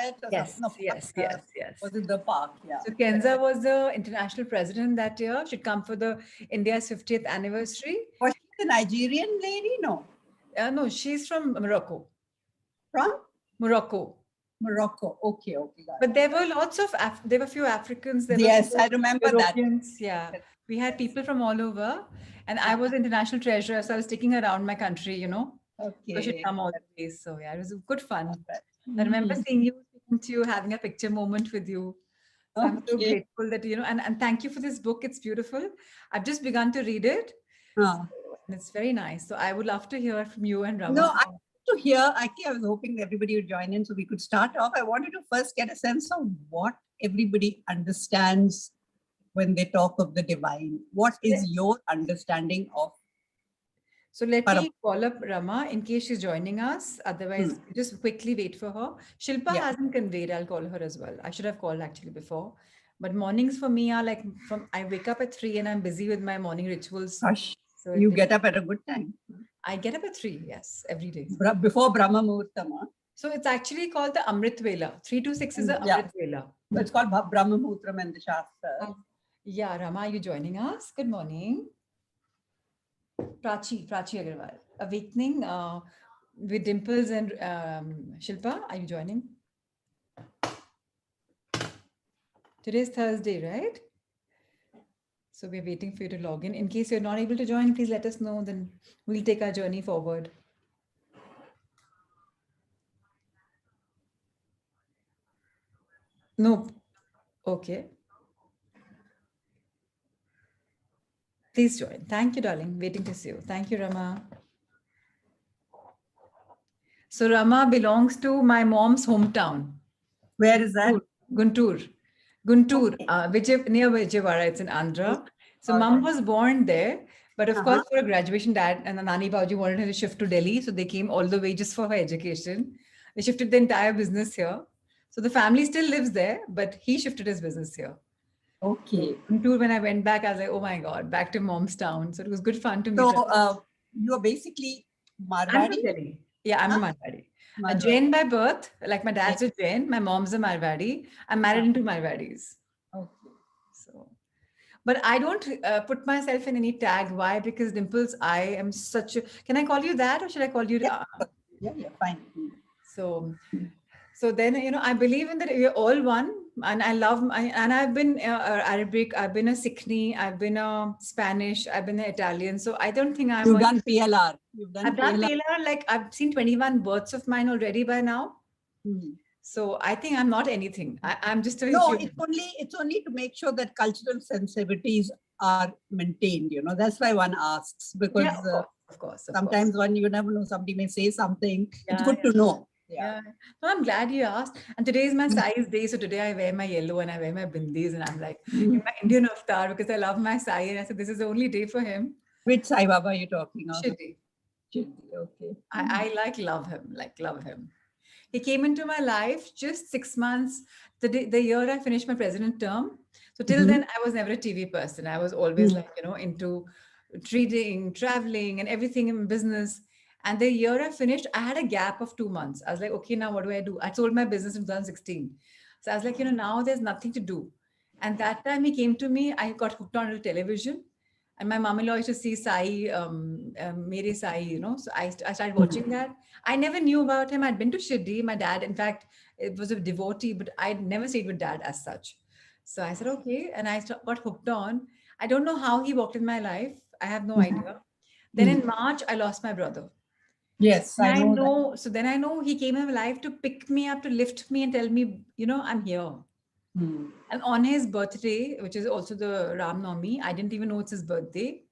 Panchayat or Yes, something? No, yes. was it the park? Yeah. So Kenza was the international president that year. She'd come for the India's 50th anniversary. Was she the Nigerian lady? No. No, she's from Morocco. From? Morocco. Morocco. Okay. But there were lots of, there were a few Africans. There yes, were I remember Europeans, that. Yeah. We had people from all over. And I was international treasurer, so I was sticking around my country, Okay. So she'd come all the days. So yeah, it was good fun. Mm-hmm. I remember seeing you, speaking to you, having a picture moment with you. So I'm so grateful that, and thank you for this book. It's beautiful. I've just begun to read it. And it's very nice. So I would love to hear from you and Rama. No, I want to hear, actually, I was hoping everybody would join in so we could start off. I wanted to first get a sense of what everybody understands when they talk of the divine. What is your understanding of? So let me call up Rama in case she's joining us. Otherwise, just quickly wait for her. Shilpa hasn't conveyed. I'll call her as well. I should have called actually before. But mornings for me are like I wake up at 3 and I'm busy with my morning rituals. Gosh, so you get up at a good time. I get up at 3, yes, every day. Before Brahma Muhurtam. So it's actually called the Amrit Vela. 3 to 6 is the Amrit Vela. It's called Brahma Muhurtam and the Shastra. Yeah, Rama, are you joining us? Good morning. Prachi Agarwal. Awakening with Dimples and Shilpa. Are you joining? Today's Thursday, right? So we're waiting for you to log in. In case you're not able to join, please let us know. Then we'll take our journey forward. No. Okay. Please join. Thank you, darling. Waiting to see you. Thank you, Rama. So Rama belongs to my mom's hometown. Where is that? Guntur, near Vijayawada. It's in Andhra. So mom was born there, but of course for a graduation, dad and Nani Bauji wanted her to shift to Delhi. So they came all the way just for her education. They shifted the entire business here. So the family still lives there, but he shifted his business here. Okay. Guntur, when I went back, I was like, oh my God, back to mom's town. So it was good fun to meet her. So you are basically Marwadi? I'm from Delhi. Yeah, I'm a Marwadi. A Jain by birth, like my dad's a Jain, my mom's a Marwadi. I'm married into Marwadis. Okay. So, but I don't put myself in any tag. Why? Because Dimples, I am such a. Can I call you that, or should I call you? Yeah, fine. So then I believe in that we're all one, and I love and I've been Arabic, I've been a Sikhni, I've been a Spanish, I've been an Italian. So I don't think I'm. You've done PLR. I've done PLR. Like I've seen 21 births of mine already by now. So I think I'm not anything. I'm just a human. It's only to make sure that cultural sensitivities are maintained. That's why one asks, because of course, sometimes you never know, somebody may say something. It's good to know. Yeah. So I'm glad you asked. And today is my size day. So today I wear my yellow and I wear my bindis, and I'm like in my Indian avatar because I love my sai. And I said, this is the only day for him. Which Sai Baba are you talking of? Shiddi. Okay. I love him. He came into my life just 6 months, the year I finished my president term. So till then, I was never a TV person. I was always into trading, traveling and everything in business. And the year I finished, I had a gap of 2 months. I was like, okay, now what do I do? I sold my business in 2016. So I was like, now there's nothing to do. And that time he came to me, I got hooked on television. And my mom-in-law used to see Sai, Mere Sai, So I started watching that. I never knew about him. I'd been to Shirdi. My dad, in fact, it was a devotee, but I'd never stayed with dad as such. So I said, okay. And I got hooked on. I don't know how he walked in my life. I have no idea. Then in March, I lost my brother. Yes, I know. So then I know he came in my life to pick me up, to lift me and tell me, I'm here. And on his birthday, which is also the Ram Navami, I didn't even know it's his birthday.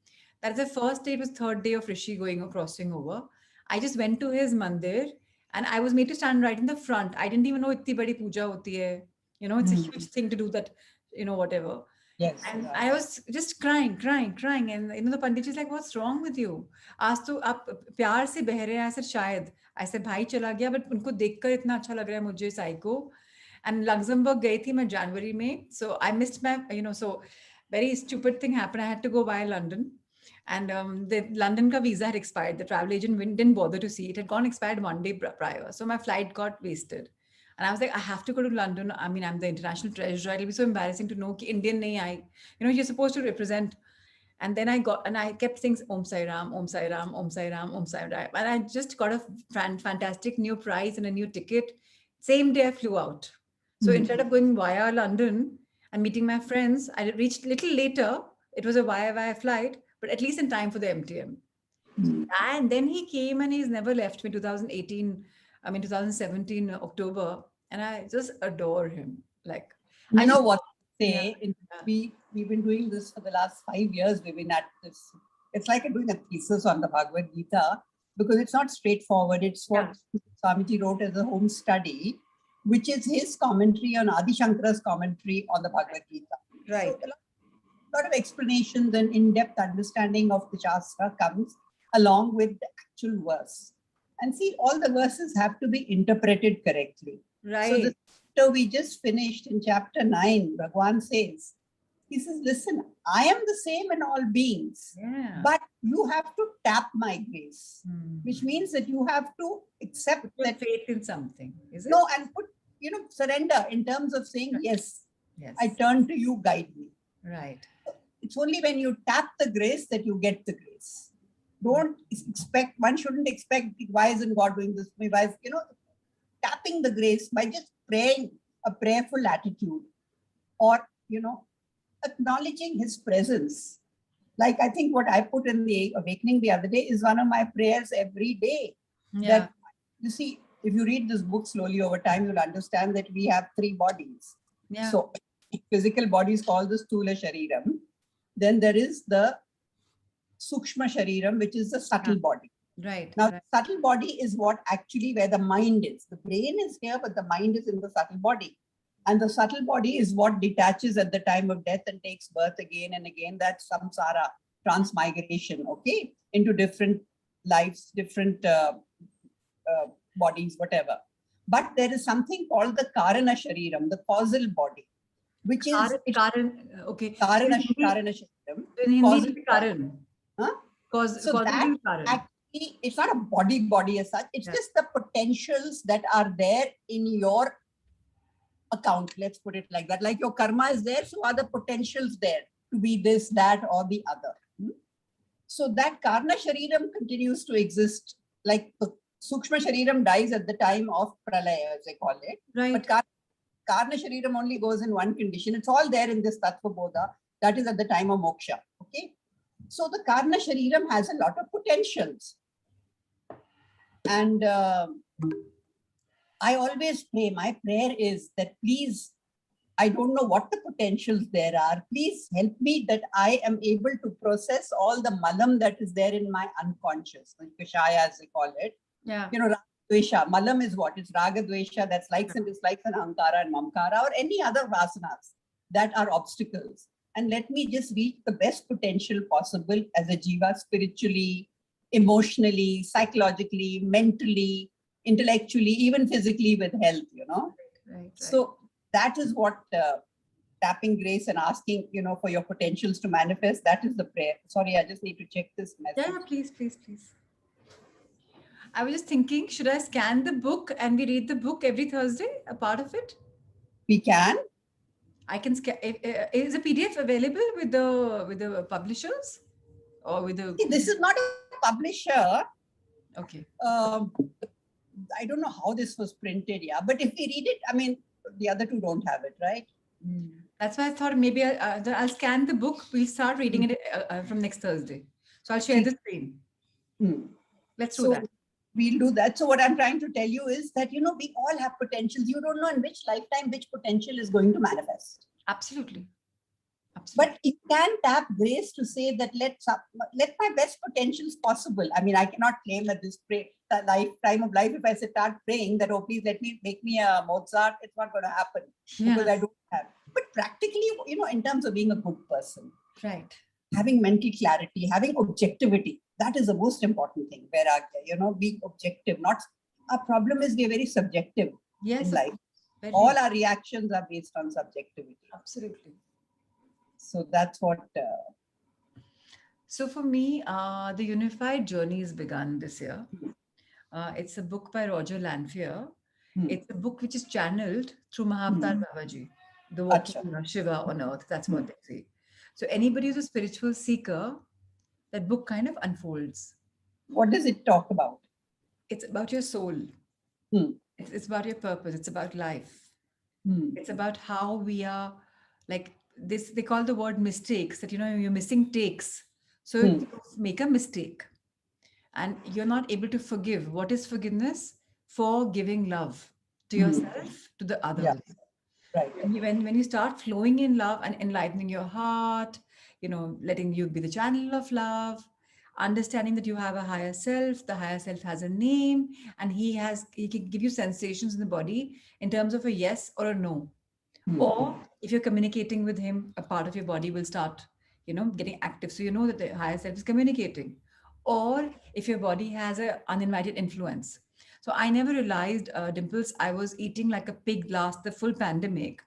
That's the first day, it was third day of Rishi crossing over. I just went to his mandir and I was made to stand right in the front. I didn't even know itni badi puja hoti hai. It's a huge thing to do that, whatever. Yes. And I was just crying. And the Pandit is like, what's wrong with you? Aaj to aap pyar se beh rahe hain. I said, shayad. I said, bhai chala gaya, but unko dekhkar itna acha lag raha hai mujhe Sai ko. And Luxembourg gayi thi main January mein. So I missed my, so very stupid thing happened. I had to go via London. And the London ka visa had expired. The travel agent didn't bother to see. It had gone expired one day prior. So my flight got wasted. And I was like, I have to go to London. I mean, I'm the international treasurer. It'll be so embarrassing to know ki Indian nahi I, you're supposed to represent. And then I kept saying Om Sai Ram, Om Sai Ram, Om Sai Ram, Om Sai Ram. And I just got a fantastic new prize and a new ticket. Same day I flew out. So instead of going via London and meeting my friends, I reached a little later. It was a via flight, but at least in time for the MTM. And then he came and he's never left me. 2017 October, and I just adore him. Like, You I know just, what yeah, they say? yeah. We've been doing this for the last 5 years. We've been at this. It's like doing a thesis on the Bhagavad Gita because it's not straightforward. It's what Swamiji wrote as a home study, which is his commentary on Adi Shankara's commentary on the Bhagavad Gita. Right. So a lot of explanations and in-depth understanding of the Shastra comes along with the actual verse. And see, all the verses have to be interpreted correctly. Right. So the chapter we just finished in chapter 9, Bhagwan says, he says, listen, I am the same in all beings, but you have to tap my grace, which means that you have to accept that faith in something, is it? No, and put, surrender in terms of saying, yes, I turn to you, guide me. Right. It's only when you tap the grace that you get the grace. Don't expect, one shouldn't expect, why isn't God doing this? Why is, tapping the grace by just praying a prayerful attitude or, acknowledging his presence. Like I think what I put in the awakening the other day is one of my prayers every day. Yeah. That, you see, if you read this book slowly over time, you'll understand that we have 3 bodies. Yeah. So physical body is called the Stula Shariram. Then there is the Sukshma Shariram, which is the subtle body. Right. Now, the subtle body is what actually where the mind is. The brain is here, but the mind is in the subtle body. And the subtle body is what detaches at the time of death and takes birth again and again. That's samsara, transmigration, okay, into different lives, different bodies, whatever. But there is something called the Karana Shariram, the causal body, which is okay. Karana Shariram. In Hindi, Karan. Huh? So that actually, it's not a body as such. It's just the potentials that are there in your account. Let's put it like that. Like your karma is there, so are the potentials there to be this, that, or the other. So that Karna Shariram continues to exist. Like the Sukshma Shariram dies at the time of Pralaya, as they call it. Right. But Karna Shariram only goes in one condition. It's all there in this Tattva Bodha. That is at the time of moksha. Okay. So the Karna Shariram has a lot of potentials. And I always pray, my prayer is that please, I don't know what the potentials there are. Please help me that I am able to process all the malam that is there in my unconscious, Kashaya as they call it. Yeah. Raga Dvesha. Malam is what? It's Raga Dvesha, that's likes and dislikes and Ankara and Mamkara or any other vasanas that are obstacles. And let me just reach the best potential possible as a jiva, spiritually, emotionally, psychologically, mentally, intellectually, even physically with health, Right. So that is what tapping grace and asking, for your potentials to manifest, that is the prayer. Sorry, I just need to check this message. Yeah, please. I was just thinking, should I scan the book and we read the book every Thursday, a part of it? We can. I can scan. Is a PDF available with the publishers or with the? This is not a publisher. Okay. I don't know how this was printed, but if we read it, I mean, the other two don't have it, right? That's why I thought maybe I'll scan the book. We'll start reading it from next Thursday. So I'll share the screen. Let's do that. We'll do that. So what I'm trying to tell you is that, we all have potentials. You don't know in which lifetime, which potential is going to manifest. Absolutely. But you can tap grace to say that let my best potentials possible. I mean, I cannot claim that this lifetime of life, if I start praying that, oh, please make me a Mozart, it's not going to happen because I don't have. But practically, in terms of being a good person, right? Having mental clarity, having objectivity, that is the most important thing. Vairagya, being objective. Our problem is we're very subjective in life. All our reactions are based on subjectivity. Absolutely. So that's what. So for me, the Unified Journey has begun this year. It's a book by Roger Lanphier. It's a book which is channeled through Mahavatar Babaji, the walking Acha. Shiva on earth. That's Hmm. what they say. So anybody who's a spiritual seeker, that book kind of unfolds. What does it talk about? It's about your soul. Hmm. It's about your purpose. It's about life. Hmm. It's about how we are like this. They call the word mistakes, that, you're missing takes. So Hmm. you make a mistake and you're not able to forgive. What is forgiveness? For giving love to Hmm. yourself, to the Yeah. others. Right. When you start flowing in love and enlightening your heart, letting you be the channel of love, understanding that you have a higher self, the higher self has a name, and he can give you sensations in the body in terms of a yes or a no. Hmm. Or if you're communicating with him, a part of your body will start, getting active. So you know that the higher self is communicating. Or if your body has a uninvited influence. So I never realized, Dimples, I was eating like a pig last the full pandemic.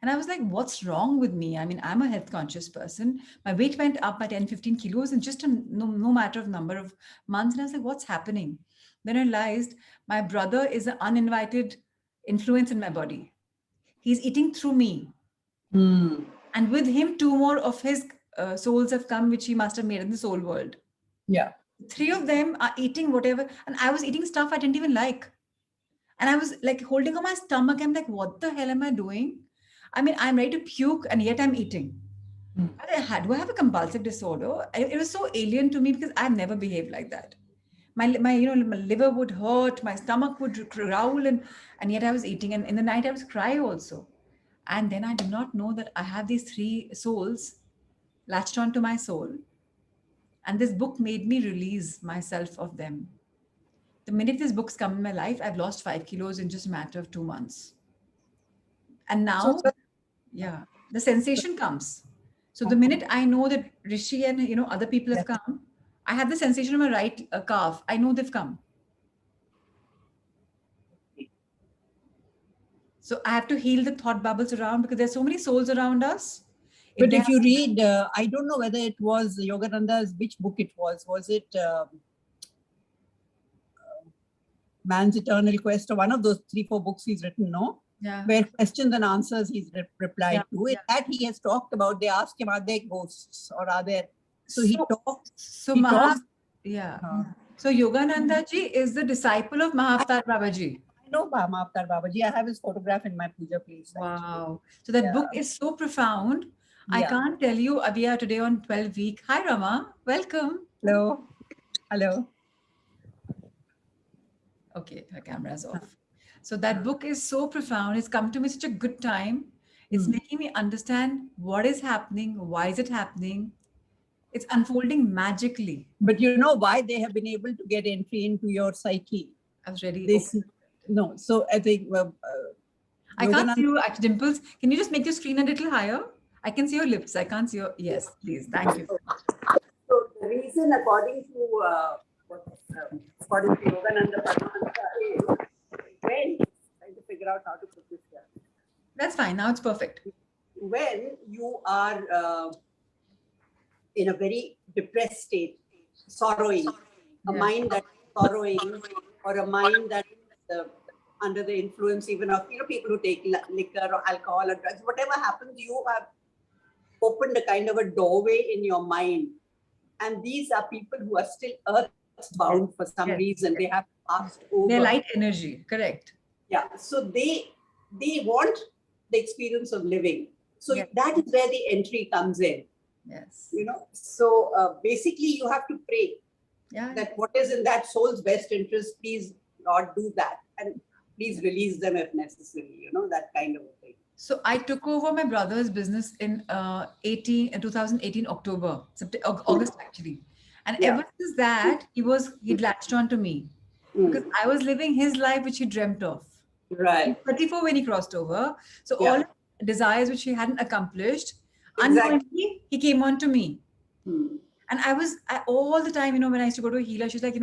And I was like, what's wrong with me? I mean, I'm a health conscious person. My weight went up by 10, 15 kilos in just a no matter of number of months. And I was like, what's happening? Then I realized my brother is an uninvited influence in my body. He's eating through me. Hmm. And with him, two more of his souls have come, which he must have made in the soul world. Yeah. Three of them are eating whatever. And I was eating stuff I didn't even like. And I was like holding on my stomach. I'm like, what the hell am I doing? I mean, I'm ready to puke and yet I'm eating. Hmm. Do I have a compulsive disorder? It was so alien to me because I've never behaved like that. My liver would hurt, my stomach would growl, and yet I was eating. And in the night, I was cry also. And then I did not know that I have these three souls latched onto my soul. And this book made me release myself of them. The minute this book's come in my life, I've lost 5 kilos in just a matter of 2 months. And So, now, sir, yeah, the sensation comes. So the minute I know that Rishi and other people have yes. come, I have the sensation of my right calf. I know they've come. So I have to heal the thought bubbles around because there's so many souls around us. If But they if have, you read, I don't know whether it was Yogananda's, which book it was. Was it Man's Eternal Quest, or one of those 3, 4 books he's written, no? yeah, Where questions and answers he's replied yeah, to. In yeah. that he has talked about, they ask him, are there ghosts or are there? So he talks. So He talks. yeah. Uh, So Yogananda ji is the disciple of Mahavatar Babaji. I know Mahavatar Babaji. I have his photograph in my puja place. Actually. Wow. So that book Yeah. is so profound. I Yeah. can't tell you. We are today on 12 week. Hi Rama, welcome. Hello. Hello. Okay, her camera's off. So that book is so profound. It's come to me such a good time. It's Hmm. making me understand what is happening, why is it happening. It's unfolding magically. But you know why they have been able to get entry into your psyche? I was ready. This no. So I think I can't see Yogananda. you, actually, Dimples. Can you just make your screen a little higher? I can see your lips. I can't see your. Yes, please. Thank you. So the reason, according to Yogananda Paramahansa, is when trying to figure out how to put this here. That's fine. Now it's perfect. When you are in a very depressed state, sorrowing, a Yeah. mind that's sorrowing, or a mind that's under the influence even of people who take liquor or alcohol or drugs, whatever happens, you have opened a kind of a doorway in your mind. And these are people who are still earthbound for some reason. They have passed over. They're light energy. Correct. Yeah. So they want the experience of living. So Yes. that is where the entry comes in. Yes. So basically you have to pray Yeah. that what is in that soul's best interest, please Lord, do that, and please release them if necessary, that kind of a thing. So I took over my brother's business in 2018 October, August actually, and Yeah. ever since that he'd latched on to me because I was living his life which he dreamt of. He Right. was 34 when he crossed over, so Yeah. all his desires which he hadn't accomplished, Exactly. unknowingly he came on to me. Hmm. And all the time, when I used to go to a healer, she's like,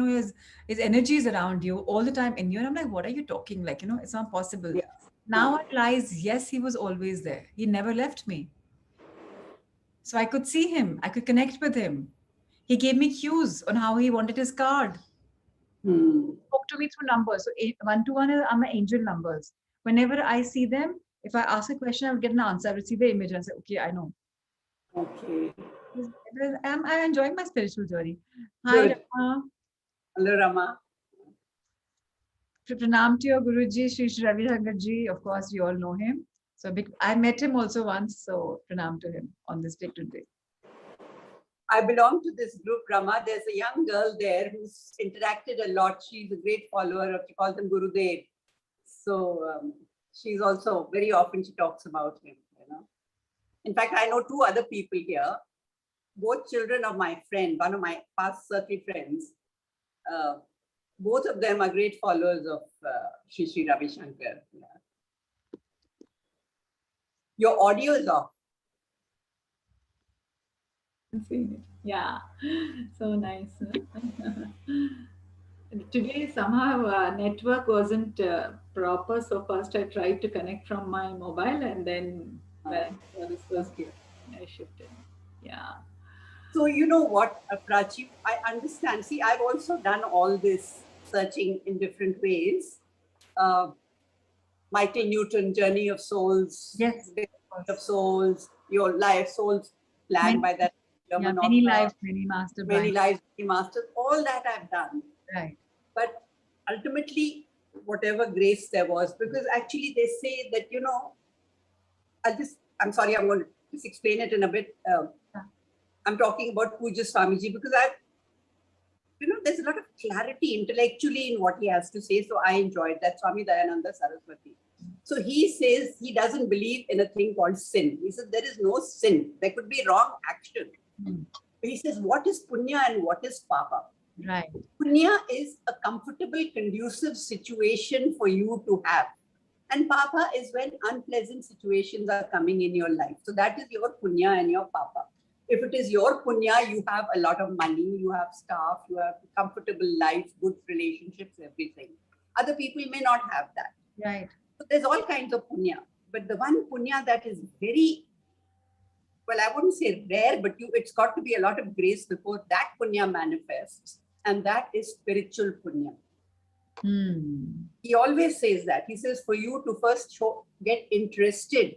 his energy is around you all the time in you. And I'm like, what are you talking? Like, it's not possible. Yeah. Now I realize, yes, he was always there. He never left me. So I could see him. I could connect with him. He gave me cues on how he wanted his card. Spoke to me through numbers. So 1 to 1 are my angel numbers. Whenever I see them, if I ask a question, I would get an answer. I would see the image and I say, okay, I know. Okay. I'm enjoying my spiritual journey. Hi, Good. Rama. Hello, Rama. Pranam to your Guruji, Sri Ravi Shankar ji. Of course, you all know him. So I met him also once. So pranam to him on this day today. I belong to this group, Rama. There's a young girl there who's interacted a lot. She's a great follower of, she calls him Gurudev. So she's also, very often she talks about him, you know. In fact, I know 2 other people here, both children of my friend, one of my past circle friends. Both of them are great followers of Sri Ravi Shankar. Yeah. Your audio is off. Yeah, so nice. Today somehow network wasn't proper, so first I tried to connect from my mobile and then when this was I shifted. Yeah. So you know what, Prachi, I understand. See, I've also done all this searching in different ways. Michael Newton, Journey of Souls, Yes, of Souls, Your Life, Souls planned by that German many author, lives, many master Many minds. Lives, Many Masters, all that I've done. Right. But ultimately, whatever grace there was, because actually they say that, you know, I'm sorry, I'm going to just explain it in a bit. I'm talking about Puja Swamiji because there's a lot of clarity intellectually in what he has to say. So I enjoyed that. Swami Dayananda Saraswati. So he says he doesn't believe in a thing called sin. He says there is no sin. There could be wrong action. He says, what is punya and what is papa? Right. Punya is a comfortable, conducive situation for you to have. And papa is when unpleasant situations are coming in your life. So that is your punya and your papa. If it is your punya, you have a lot of money, you have staff, you have a comfortable life, good relationships, everything. Other people may not have that. Right. So there's all kinds of punya. But the one punya that is very, well, I wouldn't say rare, but it's got to be a lot of grace before that punya manifests. And that is spiritual punya. He always says that. He says for you to first get interested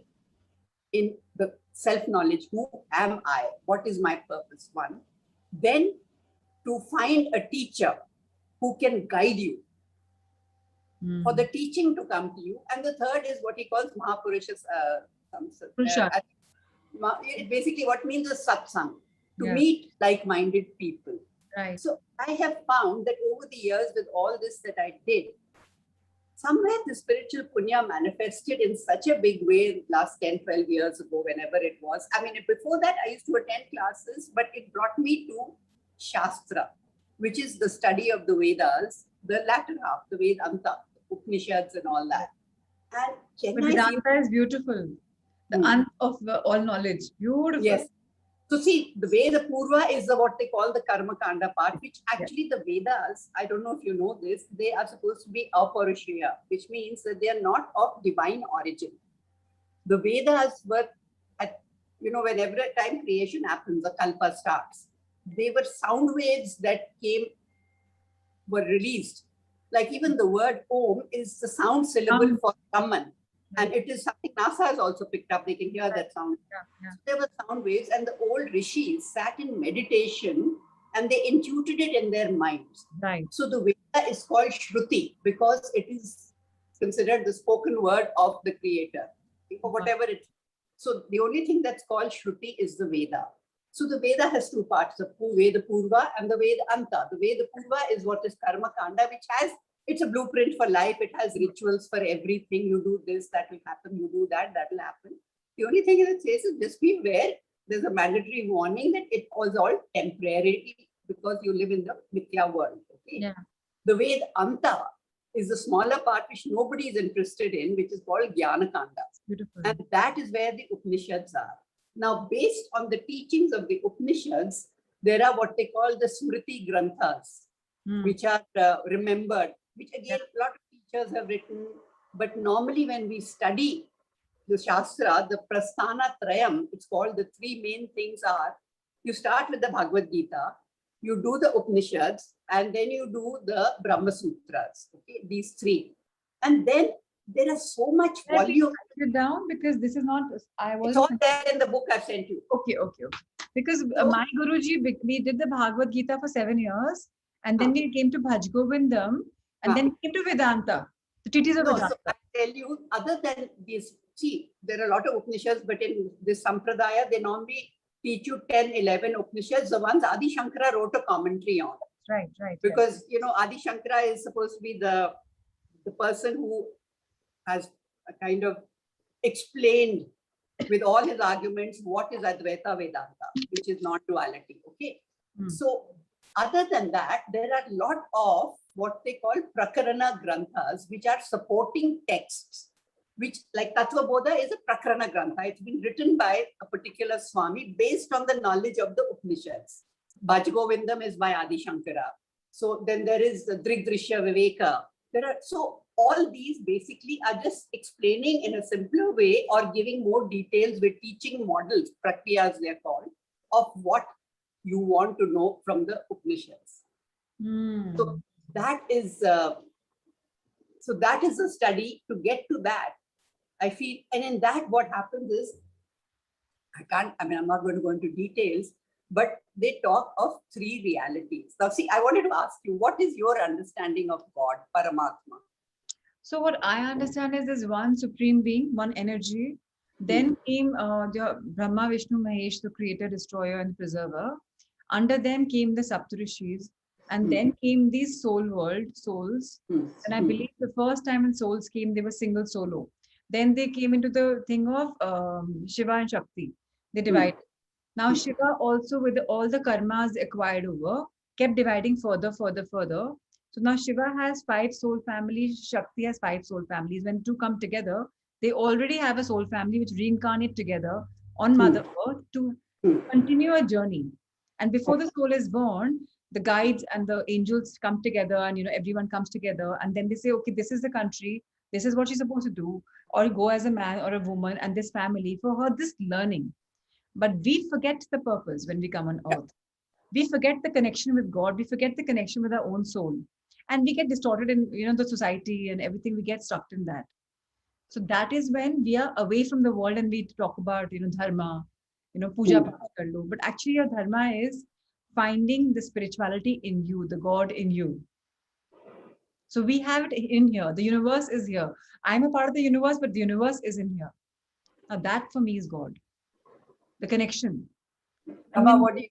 in the self-knowledge. Who am I? What is my purpose? One. Then to find a teacher who can guide you. For the teaching to come to you. And the third is what he calls Mahapurushas. Basically what means is satsang. To meet like-minded people. Right. So I have found that over the years with all this that I did, somewhere the spiritual punya manifested in such a big way last 10, 12 years ago, whenever it was. I mean, before that, I used to attend classes, but it brought me to Shastra, which is the study of the Vedas, the latter half, the Vedanta, Upanishads and all that. And Vedanta is beautiful. The ant of all knowledge. Beautiful. Yes. So see, the Veda Purva is what they call the Karma Kanda part, which actually the Vedas, I don't know if you know this, they are supposed to be aparushya, which means that they are not of divine origin. The Vedas were whenever a time creation happens, a kalpa starts, they were sound waves that were released. Like even the word Om is the sound syllable for Brahman. And it is something NASA has also picked up. They can hear that sound. So there were sound waves, and the old rishis sat in meditation and they intuited it in their minds. Right. So the Veda is called Shruti because it is considered the spoken word of the creator. For whatever it is. So the only thing that's called Shruti is the Veda. So the Veda has 2 parts, the Veda Purva and the Veda Anta. The Veda Purva is what is Karma Kanda, which it's a blueprint for life. It has rituals for everything. You do this, that will happen. You do that, that will happen. The only thing it says is just be aware. There's a mandatory warning that it was all temporary because you live in the Mithya world. Okay? Yeah. The Veda Anta is the smaller part which nobody is interested in, which is called Jnana Kanda. Beautiful. And that is where the Upanishads are. Now, based on the teachings of the Upanishads, there are what they call the Smriti Granthas, which are remembered, which again, a lot of teachers have written. But normally when we study the Shastra, the Prasthana Trayam, it's called, the 3 main things are, you start with the Bhagavad Gita, you do the Upanishads, and then you do the Brahma Sutras. Okay, these three. And then there is so much Can I please volume. write it down, because this is not, I It's wasn't. all there in the book I've sent you. Okay. Because So- my Guruji, we did the Bhagavad Gita for 7 years, and then we came to Bhaj Govindam, and then we came to Vedanta, the treatise of No, Vedanta. so I tell you, other than these, see, there are a lot of Upanishads, but in this Sampradaya, they normally teach you 10, 11 Upanishads, the ones Adi Shankara wrote a commentary on. Right. Because, you know, Adi Shankara is supposed to be the person who has a kind of explained with all his arguments what is Advaita Vedanta, which is non-duality. Okay. Hmm. So other than that, there are a lot of what they call Prakarana Granthas, which are supporting texts, which like Tattva Bodha is a Prakarana Grantha. It's been written by a particular Swami based on the knowledge of the Upanishads. Bhaj Govindam is by Adi Shankara. So then there is the Drigdrishya Viveka. So all these basically are just explaining in a simpler way or giving more details with teaching models, prakriyas they're called, of what you want to know from the Upanishads. So that is a study to get to that. I feel, and in that what happens is, I'm not going to go into details, but they talk of three realities. Now, see, I wanted to ask you, what is your understanding of God, Paramatma? So what I understand is there's one supreme being, one energy. Then came the Brahma, Vishnu, Mahesh, the creator, destroyer, and preserver. Under them came the Saptarishis, and then came these souls. And I believe the first time when souls came, they were single solo. Then they came into the thing of Shiva and Shakti. They divided. Now Shiva also, with all the karmas acquired over, kept dividing further. So now Shiva has 5 soul families, Shakti has 5 soul families. When two come together, they already have a soul family which reincarnate together on Mother Earth to continue a journey. And before the soul is born, the guides and the angels come together, and everyone comes together, and then they say, okay, this is the country, this is what she's supposed to do, or go as a man or a woman and this family, for her this learning. But we forget the purpose when we come on earth. We forget the connection with God. We forget the connection with our own soul. And we get distorted in the society and everything. We get stuck in that. So that is when we are away from the world and we talk about dharma, puja path kar lo. But actually your dharma is finding the spirituality in you, the God in you. So we have it in here. The universe is here. I'm a part of the universe, but the universe is in here. Now that for me is God. The connection. Rama, what do you?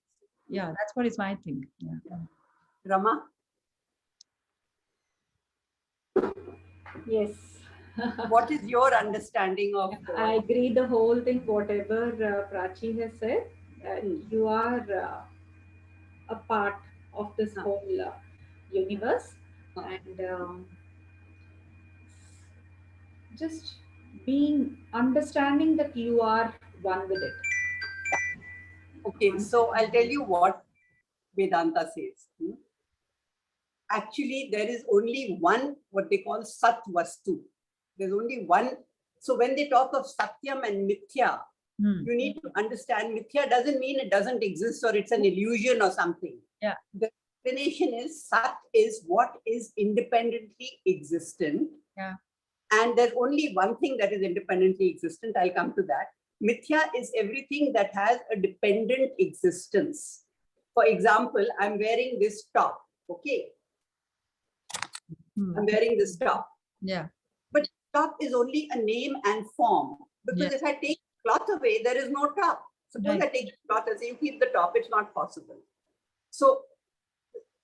Yeah, that's what is my thing. Yeah. Rama? Yes. What is your understanding of God? I agree the whole thing, whatever Prachi has said. You are a part of this whole universe, and just understanding that you are one with it. Okay, so I'll tell you what Vedanta says. Actually, there is only one, what they call Sat Vastu. There's only one. So when they talk of Satyam and Mithya, you need to understand Mithya doesn't mean it doesn't exist or it's an illusion or something. Yeah. The explanation is Sat is what is independently existent. Yeah. And there's only one thing that is independently existent. I'll come to that. Mithya is everything that has a dependent existence. For example, I'm wearing this top. Okay. I'm wearing this top. Yeah. But top is only a name and form. Because if I take cloth away, there is no top. Suppose I take the cloth and say, you keep the top, it's not possible. So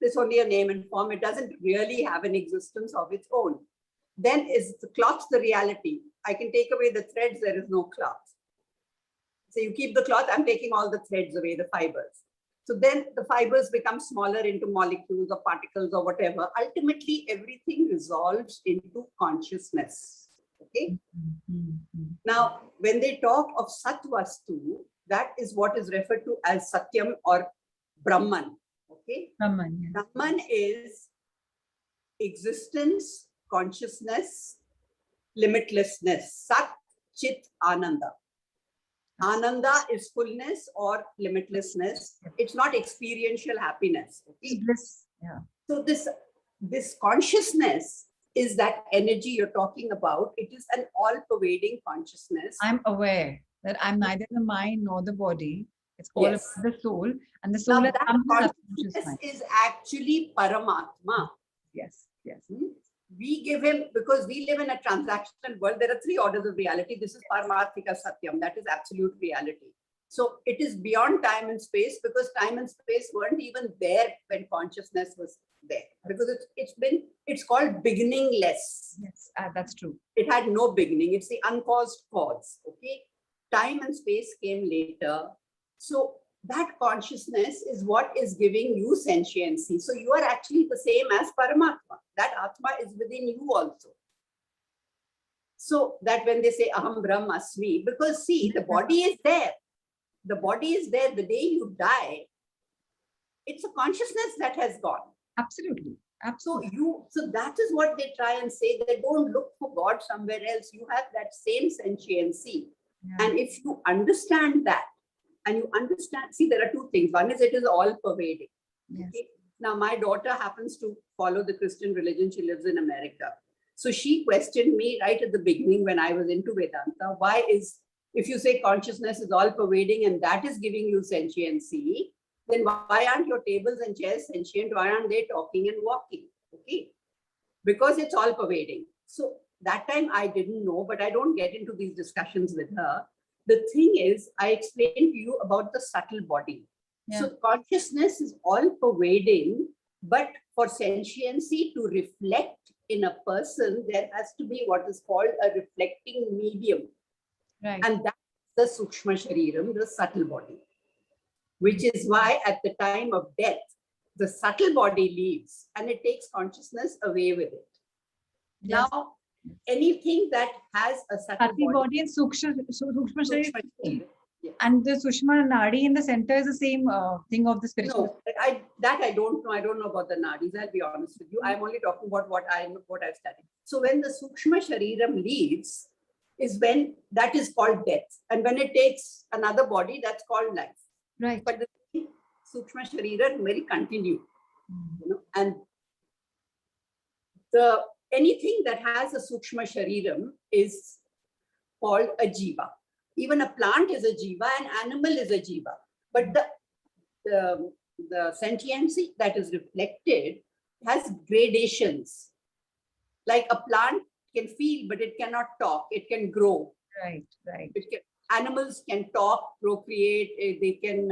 it's only a name and form. It doesn't really have an existence of its own. Then is the cloth the reality? I can take away the threads, there is no cloth. So you keep the cloth, I'm taking all the threads away, the fibers. So then the fibers become smaller into molecules or particles or whatever. Ultimately, everything resolves into consciousness. Okay. Now, when they talk of Satvastu, that is what is referred to as Satyam or Brahman. Okay. Brahman, yeah. Brahman is existence, consciousness, limitlessness, Sat, Chit, Ananda. Ananda is fullness or limitlessness. It's not experiential happiness. It's Okay? bliss. Yeah. So this consciousness is that energy you're talking about. It is an all-pervading consciousness. I'm aware that I'm neither the mind nor the body. It's all Yes. about the soul, and the soul Now has that come to the subconscious consciousness mind. is actually Paramatma. Yes, yes. We give him, because we live in a transactional world, there are three orders of reality. This is Paramarthika Satyam, that is absolute reality. So it is beyond time and space, because time and space weren't even there when consciousness was there. Because it's called beginningless. Yes, that's true. It had no beginning. It's the uncaused cause. Okay. Time and space came later. So that consciousness is what is giving you sentiency. So you are actually the same as Paramatma. That Atma is within you also. So that when they say Aham Brahmasmi, because see, the body is there. The body is there. The day you die, it's a consciousness that has gone. Absolutely. So Absolutely. so that is what they try and say. They don't look for God somewhere else. You have that same sentiency. Yeah. And if you understand that, and you understand, see, there are two things. One is it is all pervading. Yes. Okay? Now, my daughter happens to follow the Christian religion. She lives in America. So she questioned me right at the beginning when I was into Vedanta. If you say consciousness is all pervading and that is giving you sentiency, then why aren't your tables and chairs sentient? Why aren't they talking and walking? Okay. Because it's all pervading. So that time I didn't know, but I don't get into these discussions with her. The thing is, I explained to you about the subtle body. Yeah. So consciousness is all pervading, but for sentiency to reflect in a person, there has to be what is called a reflecting medium. Right. And that's the Sukshma Shariram, the subtle body. Which is why at the time of death, the subtle body leaves and it takes consciousness away with it. Yes. Now, anything that has a subtle Sati body and Sukshma Sharira. Sukshma Sharira. Yeah. And the Sushma Nadi in the center is the same thing of the spiritual. No, I don't know. I don't know about the nadis. I'll be honest with you. I'm only talking about what I've studied. So when the Sukshma Shariram leaves, is when that is called death. And when it takes another body, that's called life. Right. But the Sukshma Sharira will continue. You know, and anything that has a Sukshma Shariram is called a jiva. Even a plant is a jiva, an animal is a jiva. But the sentiency that is reflected has gradations. Like a plant can feel, but it cannot talk. It can grow. Right, right. Animals can talk, procreate. They can,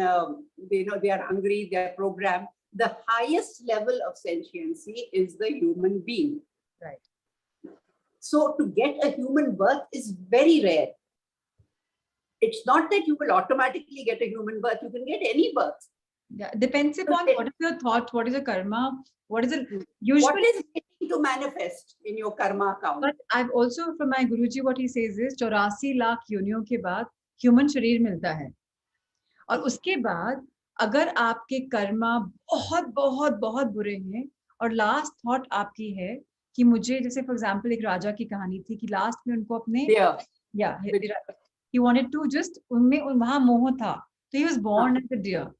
they are hungry. They are programmed. The highest level of sentiency is the human being. Right. So to get a human birth is very rare. It's not that you will automatically get a human birth. You can get any birth. Yeah, depends upon what is your thought, what is your karma, what is it usually. What is waiting to manifest in your karma account? But I've also, from my Guruji, what he says is 84 lakh योनियों के बाद human शरीर मिलता है और उसके बाद अगर आपके कर्मा बहुत बहुत बहुत बुरे हैं और लास्ट थॉट आपकी है कि मुझे, जैसे फॉर एग्जांपल एक राजा की कहानी थी कि लास्ट में उनको अपने he wanted to just उनमें वहां मोह था, so he was born as a deer.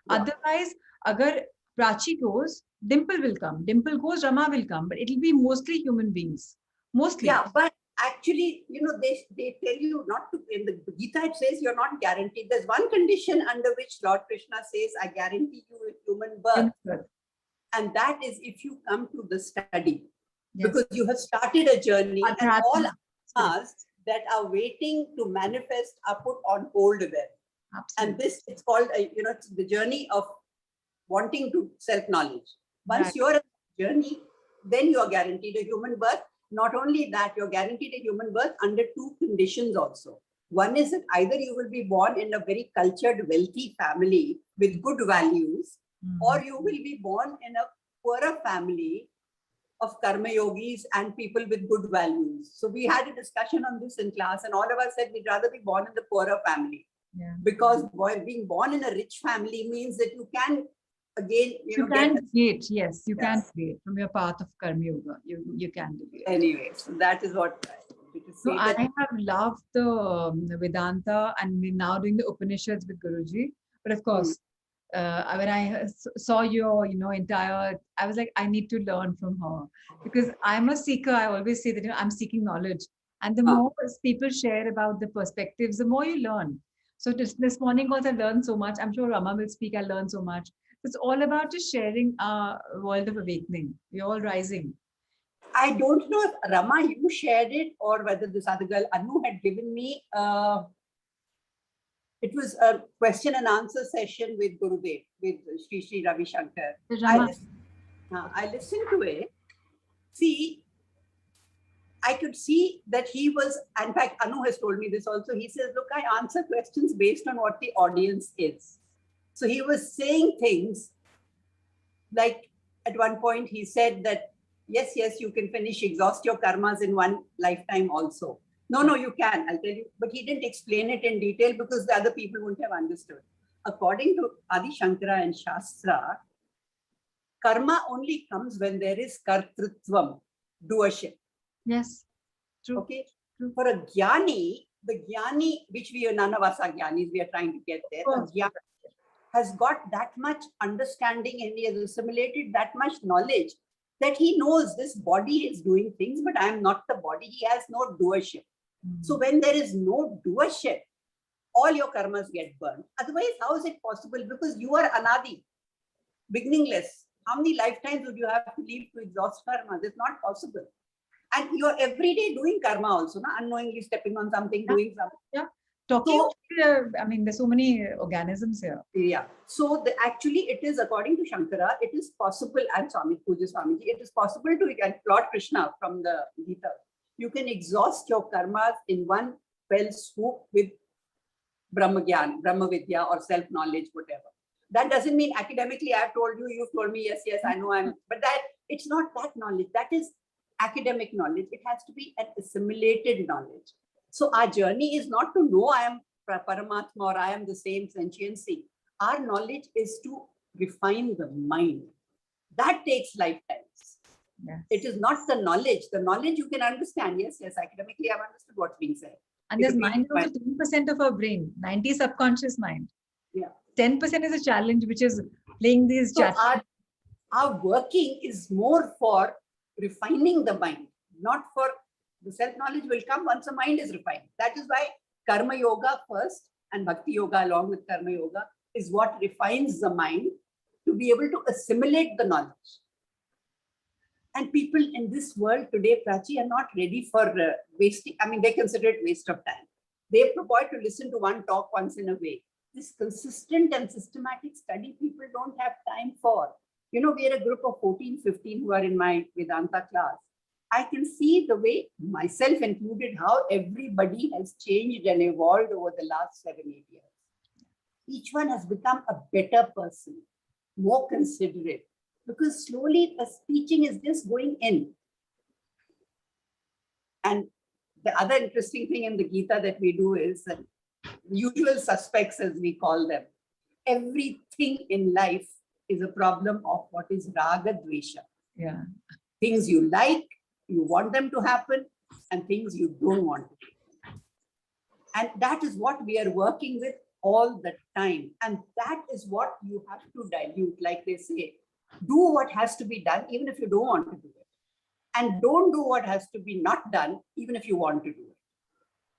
Otherwise, agar Prachi goes, Dimple will come. Dimple goes, Rama will come. But it will be mostly human beings. Mostly. Yeah, but actually, they tell you not to, in the Gita it says you're not guaranteed. There's one condition under which Lord Krishna says, I guarantee you a human birth. And that is if you come to the study. Yes. Because you have started a journey and all us that are waiting to manifest are put on hold there. Absolutely. And this is called, it's the journey of wanting to self-knowledge. Once you're in the journey, then you are guaranteed a human birth. Not only that, you're guaranteed a human birth under two conditions also. One is that either you will be born in a very cultured, wealthy family with good values, or you will be born in a poorer family of karma yogis and people with good values. So we had a discussion on this in class, and all of us said we'd rather be born in the poorer family. Yeah. Because being born in a rich family means that you can again you can deviate. Yes, you can deviate from your path of karma yoga. You can deviate. Anyway, so that is what to So say I that. have loved the Vedanta, and we're now doing the Upanishads with Guruji. But of course, when I saw your, entire, I was like, I need to learn from her because I'm a seeker. I always say that, I'm seeking knowledge. And the Ah. more people share about the perspectives, the more you learn. So this morning also I learned so much. I'm sure Rama will speak. I learned so much. It's all about just sharing our world of awakening. We're all rising. I don't know if Rama, you shared it or whether this other girl, Anu, had given me, it was a question and answer session with Gurudev, with Sri Ravi Shankar. Rama. I listened to it. See, I could see that he was, in fact, Anu has told me this also. He says, look, I answer questions based on what the audience is. So he was saying things like at one point he said that, yes, you can exhaust your karmas in one lifetime also. No, you can, I'll tell you. But he didn't explain it in detail because the other people wouldn't have understood. According to Adi Shankara and Shastra, karma only comes when there is kartrutvam, doership. Yes, true. Okay. True. For a jnani, the jnani, which we are, none of us are jnanis, we are trying to get there. A jnani has got that much understanding and he has assimilated that much knowledge that he knows this body is doing things, but I am not the body. He has no doership. So when there is no doership, all your karmas get burned. Otherwise, how is it possible? Because you are anadi, beginningless. How many lifetimes would you have to live to exhaust karma? It's not possible. And you are every day doing karma also, unknowingly stepping on something, doing something. Yeah. Talking, I mean, there's so many organisms here. Yeah. So actually, it is, according to Shankara, it is possible, and Puja Swamiji, it is possible to, and Lord Krishna from the Gita, you can exhaust your karmas in one fell swoop with Brahmagyan, Brahma Vidya, or self-knowledge, whatever. That doesn't mean academically, I've told you, you've told me, yes, I know, but that it's not that knowledge. That is academic knowledge. It has to be an assimilated knowledge. So our journey is not to know I am Paramatma or I am the same sentiency. Our knowledge is to refine the mind. That takes lifetimes. Yes. It is not the knowledge. The knowledge you can understand. Yes, academically I've understood what's being said. And there's mind also 10% of our brain, 90 subconscious mind. Yeah. 10% is a challenge, which is playing these so our working is more for refining the mind, not for the self-knowledge will come once the mind is refined. That is why Karma Yoga first and Bhakti Yoga along with Karma Yoga is what refines the mind to be able to assimilate the knowledge. And people in this world today, Prachi, are not ready for wasting. I mean, they consider it waste of time. They purport to listen to one talk once in a way. This consistent and systematic study people don't have time for. You know, we are a group of 14, 15 who are in my Vedanta class. I can see the way, myself included, how everybody has changed and evolved over the last 7-8 years. Each one has become a better person, more considerate, because slowly the teaching is just going in. And the other interesting thing in the Gita that we do is that usual suspects, as we call them, everything in life is a problem of what is raga dvesha. Yeah. Things you like, you want them to happen, and things you don't want to happen. And that is what we are working with all the time. And that is what you have to dilute, like they say. Do what has to be done, even if you don't want to do it. And don't do what has to be not done, even if you want to do it.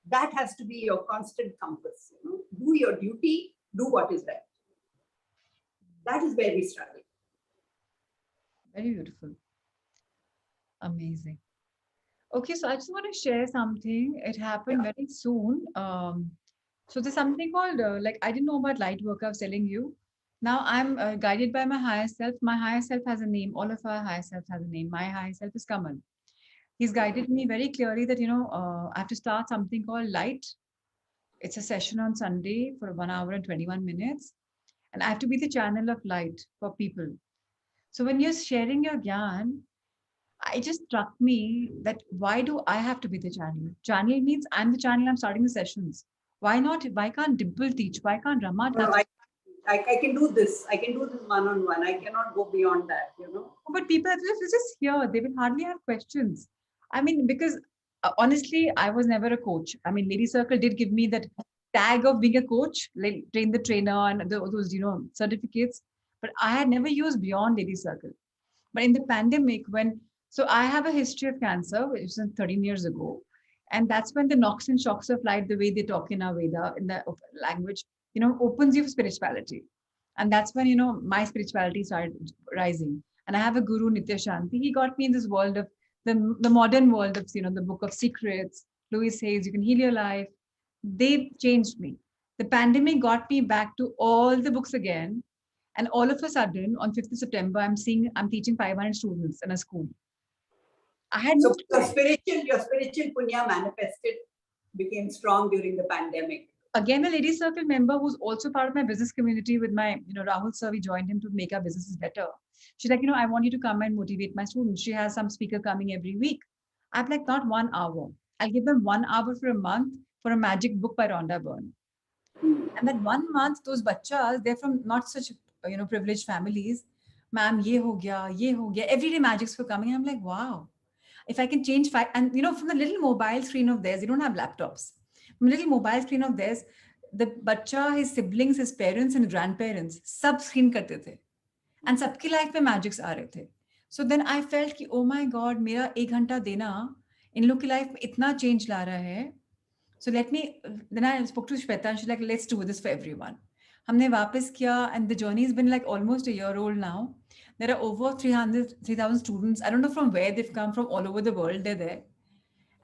That has to be your constant compass. You know? Do your duty, do what is right. That is where we struggle. Very beautiful. Amazing. Okay, so I just want to share something. It happened very soon. So there's something called, I didn't know about light work I was telling you. Now I'm guided by my higher self. My higher self has a name. All of our higher self has a name. My higher self is Kamal. He's guided me very clearly that, I have to start something called light. It's a session on Sunday for 1 hour and 21 minutes. And I have to be the channel of light for people. So when you're sharing your gyan, it just struck me that why do I have to be the channel? Channel means I'm the channel, I'm starting the sessions. Why not? Why can't Dimple teach? Why can't Rama touch? I can do this. I can do this one-on-one. I cannot go beyond that, But people are just here. They will hardly have questions. I mean, because honestly, I was never a coach. I mean, Lady Circle did give me that tag of being a coach, like train the trainer and those, certificates. But I had never used beyond Lady Circle. But in the pandemic, so I have a history of cancer, which is 13 years ago. And that's when the knocks and shocks of life, the way they talk in our Veda, in the language, opens you for spirituality. And that's when, my spirituality started rising. And I have a guru, Nitya Shanti. He got me in this world of the modern world of, the Book of Secrets, Louis Hayes, You Can Heal Your Life. They changed me. The pandemic got me back to all the books again. And all of a sudden, on 5th of September, I'm teaching 500 students in a school. I had no So your spiritual punya manifested, became strong during the pandemic. Again, a Lady Circle member who's also part of my business community with my, Rahul sir, we joined him to make our businesses better. She's like, I want you to come and motivate my students. She has some speaker coming every week. I'm like, not 1 hour. I'll give them 1 hour for a month for a magic book by Rhonda Byrne. And that 1 month, those bachas, they're from not such, privileged families. Ma'am, ye ho gaya. Everyday magics were coming. I'm like, wow. If I can change 5, and from the little mobile screen of theirs, they don't have laptops. From the little mobile screen of theirs, the bacha, his siblings, his parents and grandparents, sub screen karte the. And sabki life mein magics aa rahe the. So then I felt ki, oh my God, mera 1 ghanta dena, in log ki life mein itna change la raha hai. So then I spoke to Shweta and she's like, let's do this for everyone. हमने वापस किया, and the journey has been like almost a year old now. There are over 3,000 students. I don't know from where they've come from, all over the world. They're there.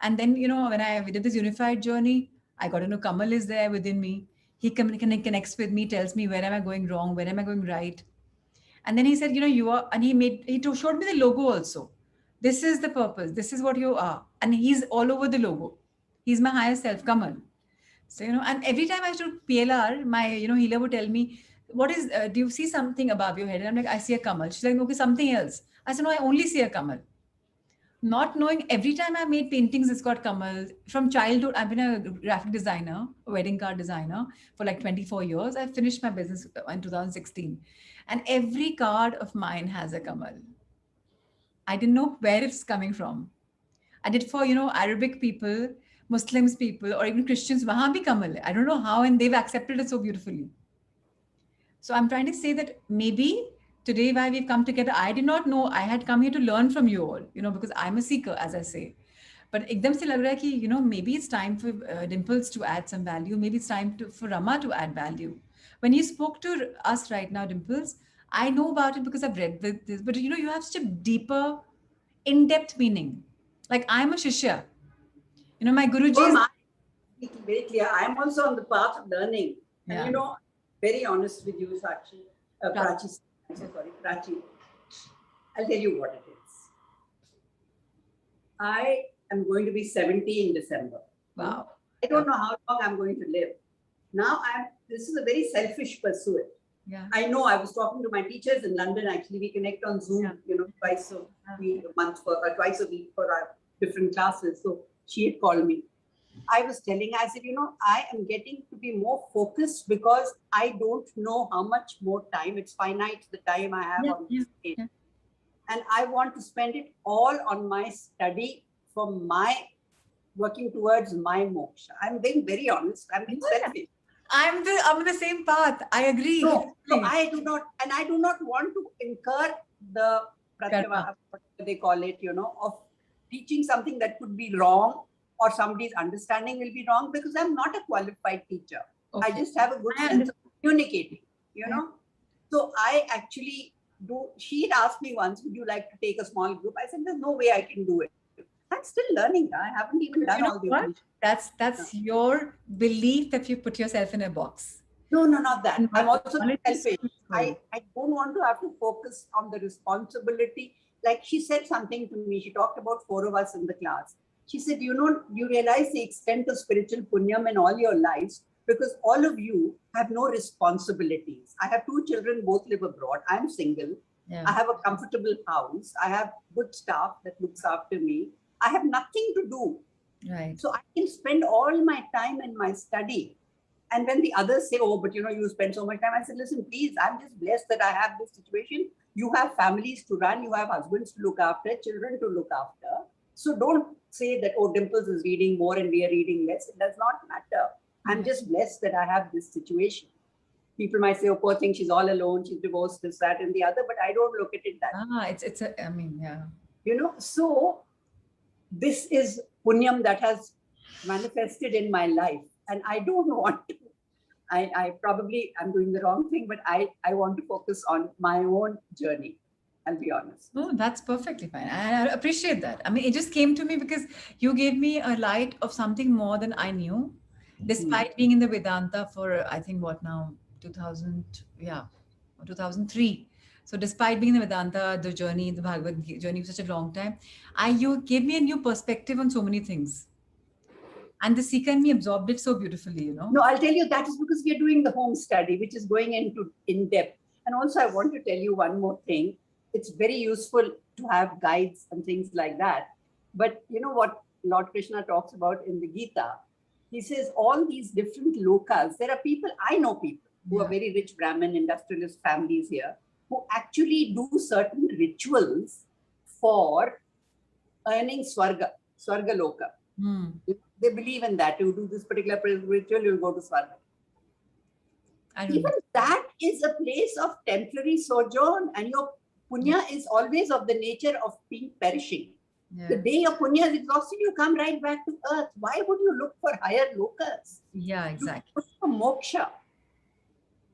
And then, when we did this unified journey, I got to know Kamal is there within me. He connects with me, tells me where am I going wrong, where am I going right. And then he said, you are, and he showed me the logo also. This is the purpose. This is what you are. And he's all over the logo. He's my higher self, Kamal. So, and every time I do PLR, my, healer would tell me, what is, do you see something above your head? And I'm like, I see a Kamal. She's like, okay, something else. I said, no, I only see a Kamal. Not knowing, every time I made paintings, it's got Kamal. From childhood, I've been a graphic designer, a wedding card designer for like 24 years. I finished my business in 2016. And every card of mine has a Kamal. I didn't know where it's coming from. I did for, Arabic people, Muslims people, or even Christians. Wahan bhi Kamal hai. I don't know how, and they've accepted it so beautifully. So I'm trying to say that maybe today why we've come together, I did not know I had come here to learn from you all, because I'm a seeker, as I say. But ekdam se lag raha hai ki, maybe it's time for Dimples to add some value. Maybe it's time for Rama to add value. When you spoke to us right now, Dimples, I know about it because I've read this, but you have such a deeper, in-depth meaning. Like I'm a shishya. My Guruji is very clear. I am also on the path of learning. Yeah. And very honest with you, Sakshi. Prachi. I'm so sorry, Prachi. I'll tell you what it is. I am going to be 70 in December. Wow. I don't know how long I'm going to live. Now this is a very selfish pursuit. Yeah. I know I was talking to my teachers in London. Actually, we connect on Zoom, twice a week for our different classes. So she had called me. I was telling, I said, I am getting to be more focused because I don't know how much more time. It's finite, the time I have on this page. Yeah. And I want to spend it all on my study for my working towards my moksha. I'm being very honest. I'm being selfish. I'm on the same path. I agree. So I do not want to incur the pratyava, what they call it, of teaching something that could be wrong or somebody's understanding will be wrong because I'm not a qualified teacher. Okay. I just have a good sense of communicating, So I actually she'd asked me once, would you like to take a small group? I said, there's no way I can do it. I'm still learning. I haven't even done all the That's your belief that you put yourself in a box. No, not that. I'm also selfish. I don't want to have to focus on the responsibility. Like she said something to me. She talked about 4 of us in the class. She said, you realize the extent of spiritual punyam in all your lives because all of you have no responsibilities. I have 2 children, both live abroad. I'm single. Yeah. I have a comfortable house. I have good staff that looks after me. I have nothing to do. Right. So I can spend all my time in my study. And when the others say, oh, but you spend so much time, I said, listen, please, I'm just blessed that I have this situation. You have families to run. You have husbands to look after, children to look after. So don't say that, oh, Dimples is reading more and we are reading less. It does not matter. I'm just blessed that I have this situation. People might say, oh, poor thing, she's all alone, she's divorced, this, that, and the other, but I don't look at it that way. It's a, I mean, yeah. You know, so this is punyam that has manifested in my life, and I don't want to. I probably am doing the wrong thing, but I want to focus on my own journey. I'll be honest. No, that's perfectly fine. I appreciate that. I mean, it just came to me because you gave me a light of something more than I knew, despite being in the Vedanta for, I think, what now, 2000, yeah, or 2003. So despite being in the Vedanta, the journey, the Bhagavad Gita journey for such a long time, you gave me a new perspective on so many things. And the seeker in me absorbed it so beautifully, you know. No, I'll tell you that is because we are doing the home study, which is going into in depth. And also I want to tell you one more thing. It's very useful to have guides and things like that. But you know what Lord Krishna talks about in the Gita? He says all these different lokas, there are people, I know people who are very rich Brahmin industrialist families here, who actually do certain rituals for earning Swarga Loka. They believe in that. You do this particular ritual, you'll go to Swarga. Even that is a place of temporary sojourn, and your punya is always of the nature of being perishing. Yeah. The day your punya is exhausted, you come right back to earth. Why would you look for higher lokas? Yeah, exactly. You look for moksha.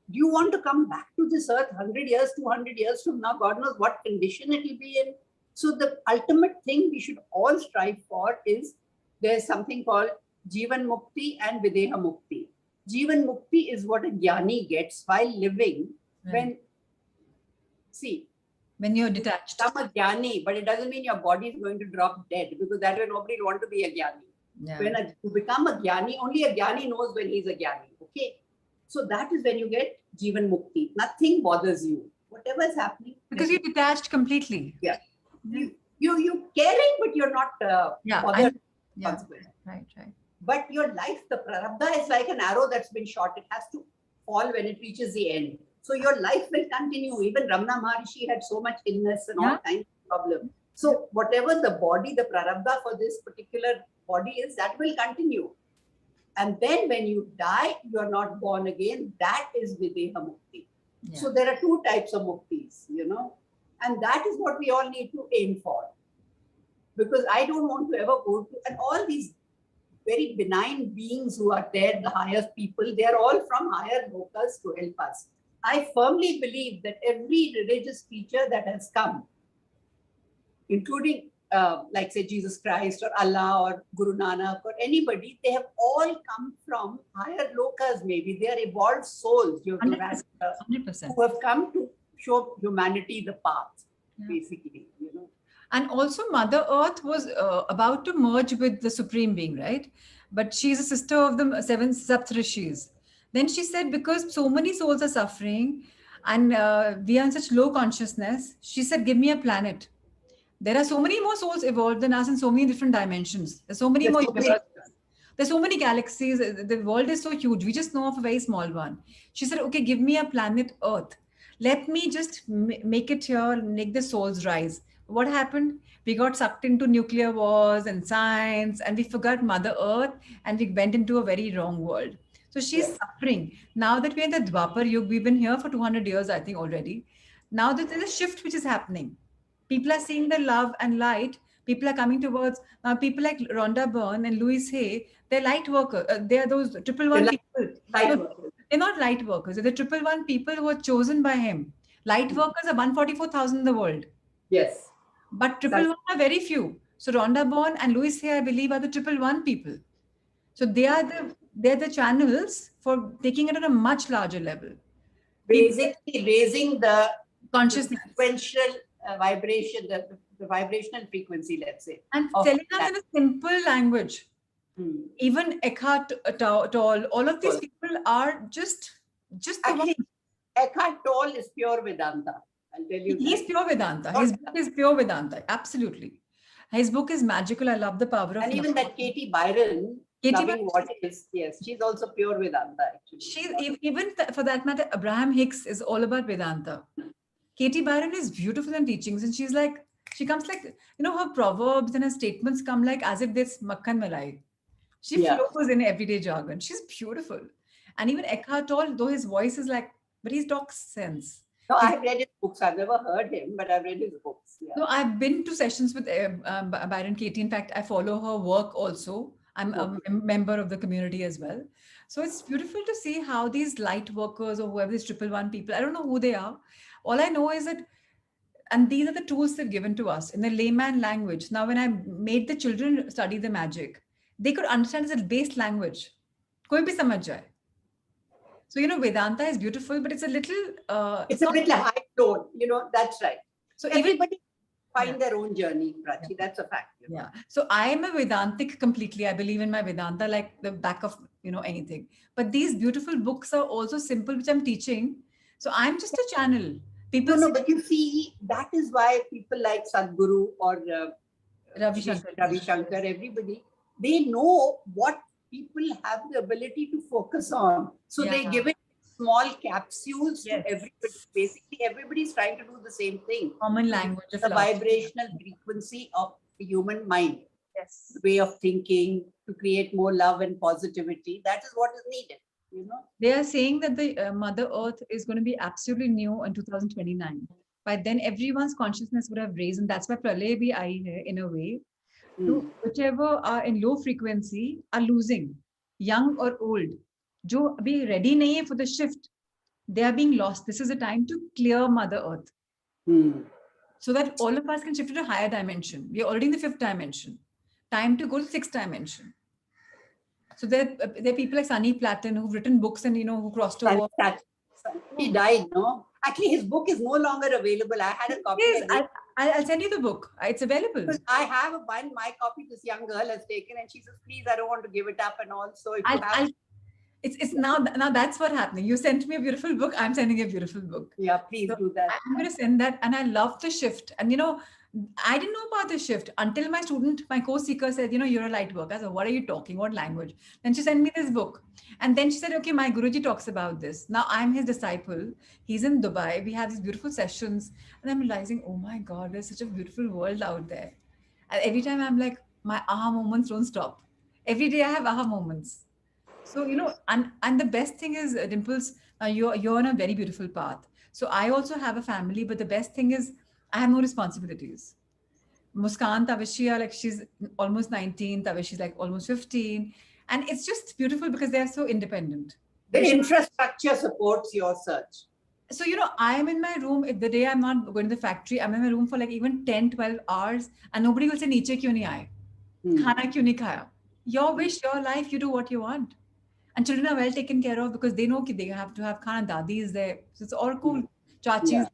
Do you want to come back to this earth 100 years, 200 years from now? God knows what condition it will be in. So the ultimate thing we should all strive for is there's something called Jivan Mukti and Videha Mukti. Jivan Mukti is what a jnani gets while living when you're detached. Become a jnani, but it doesn't mean your body is going to drop dead, because that way nobody will want to be a jnani. Yeah. When you become a jnani, only a jnani knows when he's a jnani. Okay. So that is when you get Jivan Mukti. Nothing bothers you. Whatever is happening. Because you're detached completely. Yeah. You caring, but you're not bothered. Right. But your life, the prarabdha is like an arrow that's been shot. It has to fall when it reaches the end. So your life will continue. Even Ramana Maharishi had so much illness and all kinds of problems. So whatever the body, the prarabdha for this particular body is, that will continue. And then when you die, you are not born again. That is Videha Mukti. Yeah. So there are two types of muktis, you know, and that is what we all need to aim for. Because I don't want to ever go to, and all these very benign beings who are there, the highest people, they are all from higher lokas to help us. I firmly believe that every religious teacher that has come, including like say Jesus Christ or Allah or Guru Nanak or anybody, they have all come from higher lokas maybe. They are evolved souls, 100%. who have come to show humanity the path, basically, you know. And also Mother Earth was about to merge with the Supreme Being, right? But she's a sister of the 7 Saptarishis. Then she said, because so many souls are suffering and we are in such low consciousness, she said, give me a planet. There are so many more souls evolved than us in so many different dimensions. There's so many more universes. There's so many galaxies. The world is so huge. We just know of a very small one. She said, okay, give me a planet Earth. Let me just make it here, make the souls rise. What happened? We got sucked into nuclear wars and science, and we forgot Mother Earth, and we went into a very wrong world. So she's suffering. Now that we're in the Dwapar Yuga, we've been here for 200 years, I think, already. Now that there's a shift which is happening. People are seeing the love and light. People are coming towards, people like Rhonda Byrne and Louise Hay, they're light workers. They're those 111 people. They're not light workers. They're the 111 people who are chosen by him. Light workers are 144,000 in the world. Yes. But 111 are very few. So Rhonda Byrne and Louise Hay, I believe, are the 111 people. So they're the channels for taking it at a much larger level. Basically raising the consciousness, sequential vibration, the vibrational frequency, let's say. And telling us in a simple language. Even Eckhart Tolle, all of these people are just actually, Eckhart Tolle is pure Vedanta. I'll tell you. He's pure Vedanta. His book is pure Vedanta. Absolutely. His book is magical. I love the power of. And even that Katie Byron, what is, yes, she's also pure Vedanta. Actually, she's even for that matter, Abraham Hicks is all about Vedanta. Katie Byron is beautiful in teachings, and she's like, She comes like, her proverbs and her statements come like as if there's makhan malai. She Yeah. flows in everyday jargon. She's beautiful. And even Eckhart Tolle, though his voice is like, but he talks sense. No, I've read his books. I've never heard him, but I've read his books. Yeah. No, I've been to sessions with Byron Katie. In fact, I follow her work also. I'm a member of the community as well. So it's beautiful to see how these light workers or whoever these 111 people, I don't know who they are. All I know is that, and these are the tools they've given to us in the layman language. Now, when I made the children study the magic, they could understand as a base language. Koi bhi samajh jaye. So, Vedanta is beautiful, but it's a little... it's a bit high flown, that's right. So everybody find their own journey, Prachi. That's a fact. Yeah. So I am a Vedantic completely. I believe in my Vedanta like the back of, anything. But these beautiful books are also simple, which I'm teaching. So I'm just a channel. People No, but you see, that is why people like Sadhguru or Ravi Shankar, everybody, they know what people have the ability to focus on. So they give it small capsules to everybody. Basically, everybody's trying to do the same thing. Common language of the love. Vibrational frequency of the human mind. Yes. The way of thinking to create more love and positivity. That is what is needed. They are saying that the Mother Earth is going to be absolutely new in 2029. By then, everyone's consciousness would have raised, and that's why Pralay bhi aayi hai in a way. So whichever are in low frequency are losing, young or old. Jo abhi ready nahi hai for the shift, they are being lost. This is a time to clear Mother Earth. So that all of us can shift to a higher dimension. We are already in the 5th dimension. Time to go to 6th dimension. So there are people like Sunny Platten who've written books and, who crossed over. He died, no? Actually, his book is no longer available. I had a copy. Yes, I'll send you the book. It's available. Because I have my copy this young girl has taken and she says, please, I don't want to give it up. And also, if you have... It's now that's what's happening. You sent me a beautiful book. I'm sending a beautiful book. Yeah, please do that. I'm going to send that. And I love the shift. And, I didn't know about the shift until my co-seeker said, you're a light worker. I said, what are you talking? What language? Then she sent me this book. And then she said, okay, my Guruji talks about this. Now I'm his disciple. He's in Dubai. We have these beautiful sessions. And I'm realizing, oh my God, there's such a beautiful world out there. And every time I'm like, my aha moments don't stop. Every day I have aha moments. So, and the best thing is, Dimples, you're on a very beautiful path. So I also have a family, but the best thing is I have no responsibilities. Muskan, Tavishia, like she's almost 19, Tavishi's like almost 15. And it's just beautiful because they're so independent. The infrastructure supports your search. So, I'm in my room. If the day I'm not going to the factory, I'm in my room for like even 10, 12 hours and nobody will say, Niche kyun nahi aaye? Khana kyun nahi khaya? Your wish, your life, you do what you want. And children are well taken care of because they know that they have to have khana. Dadi is there. So it's all cool. Chachi is there.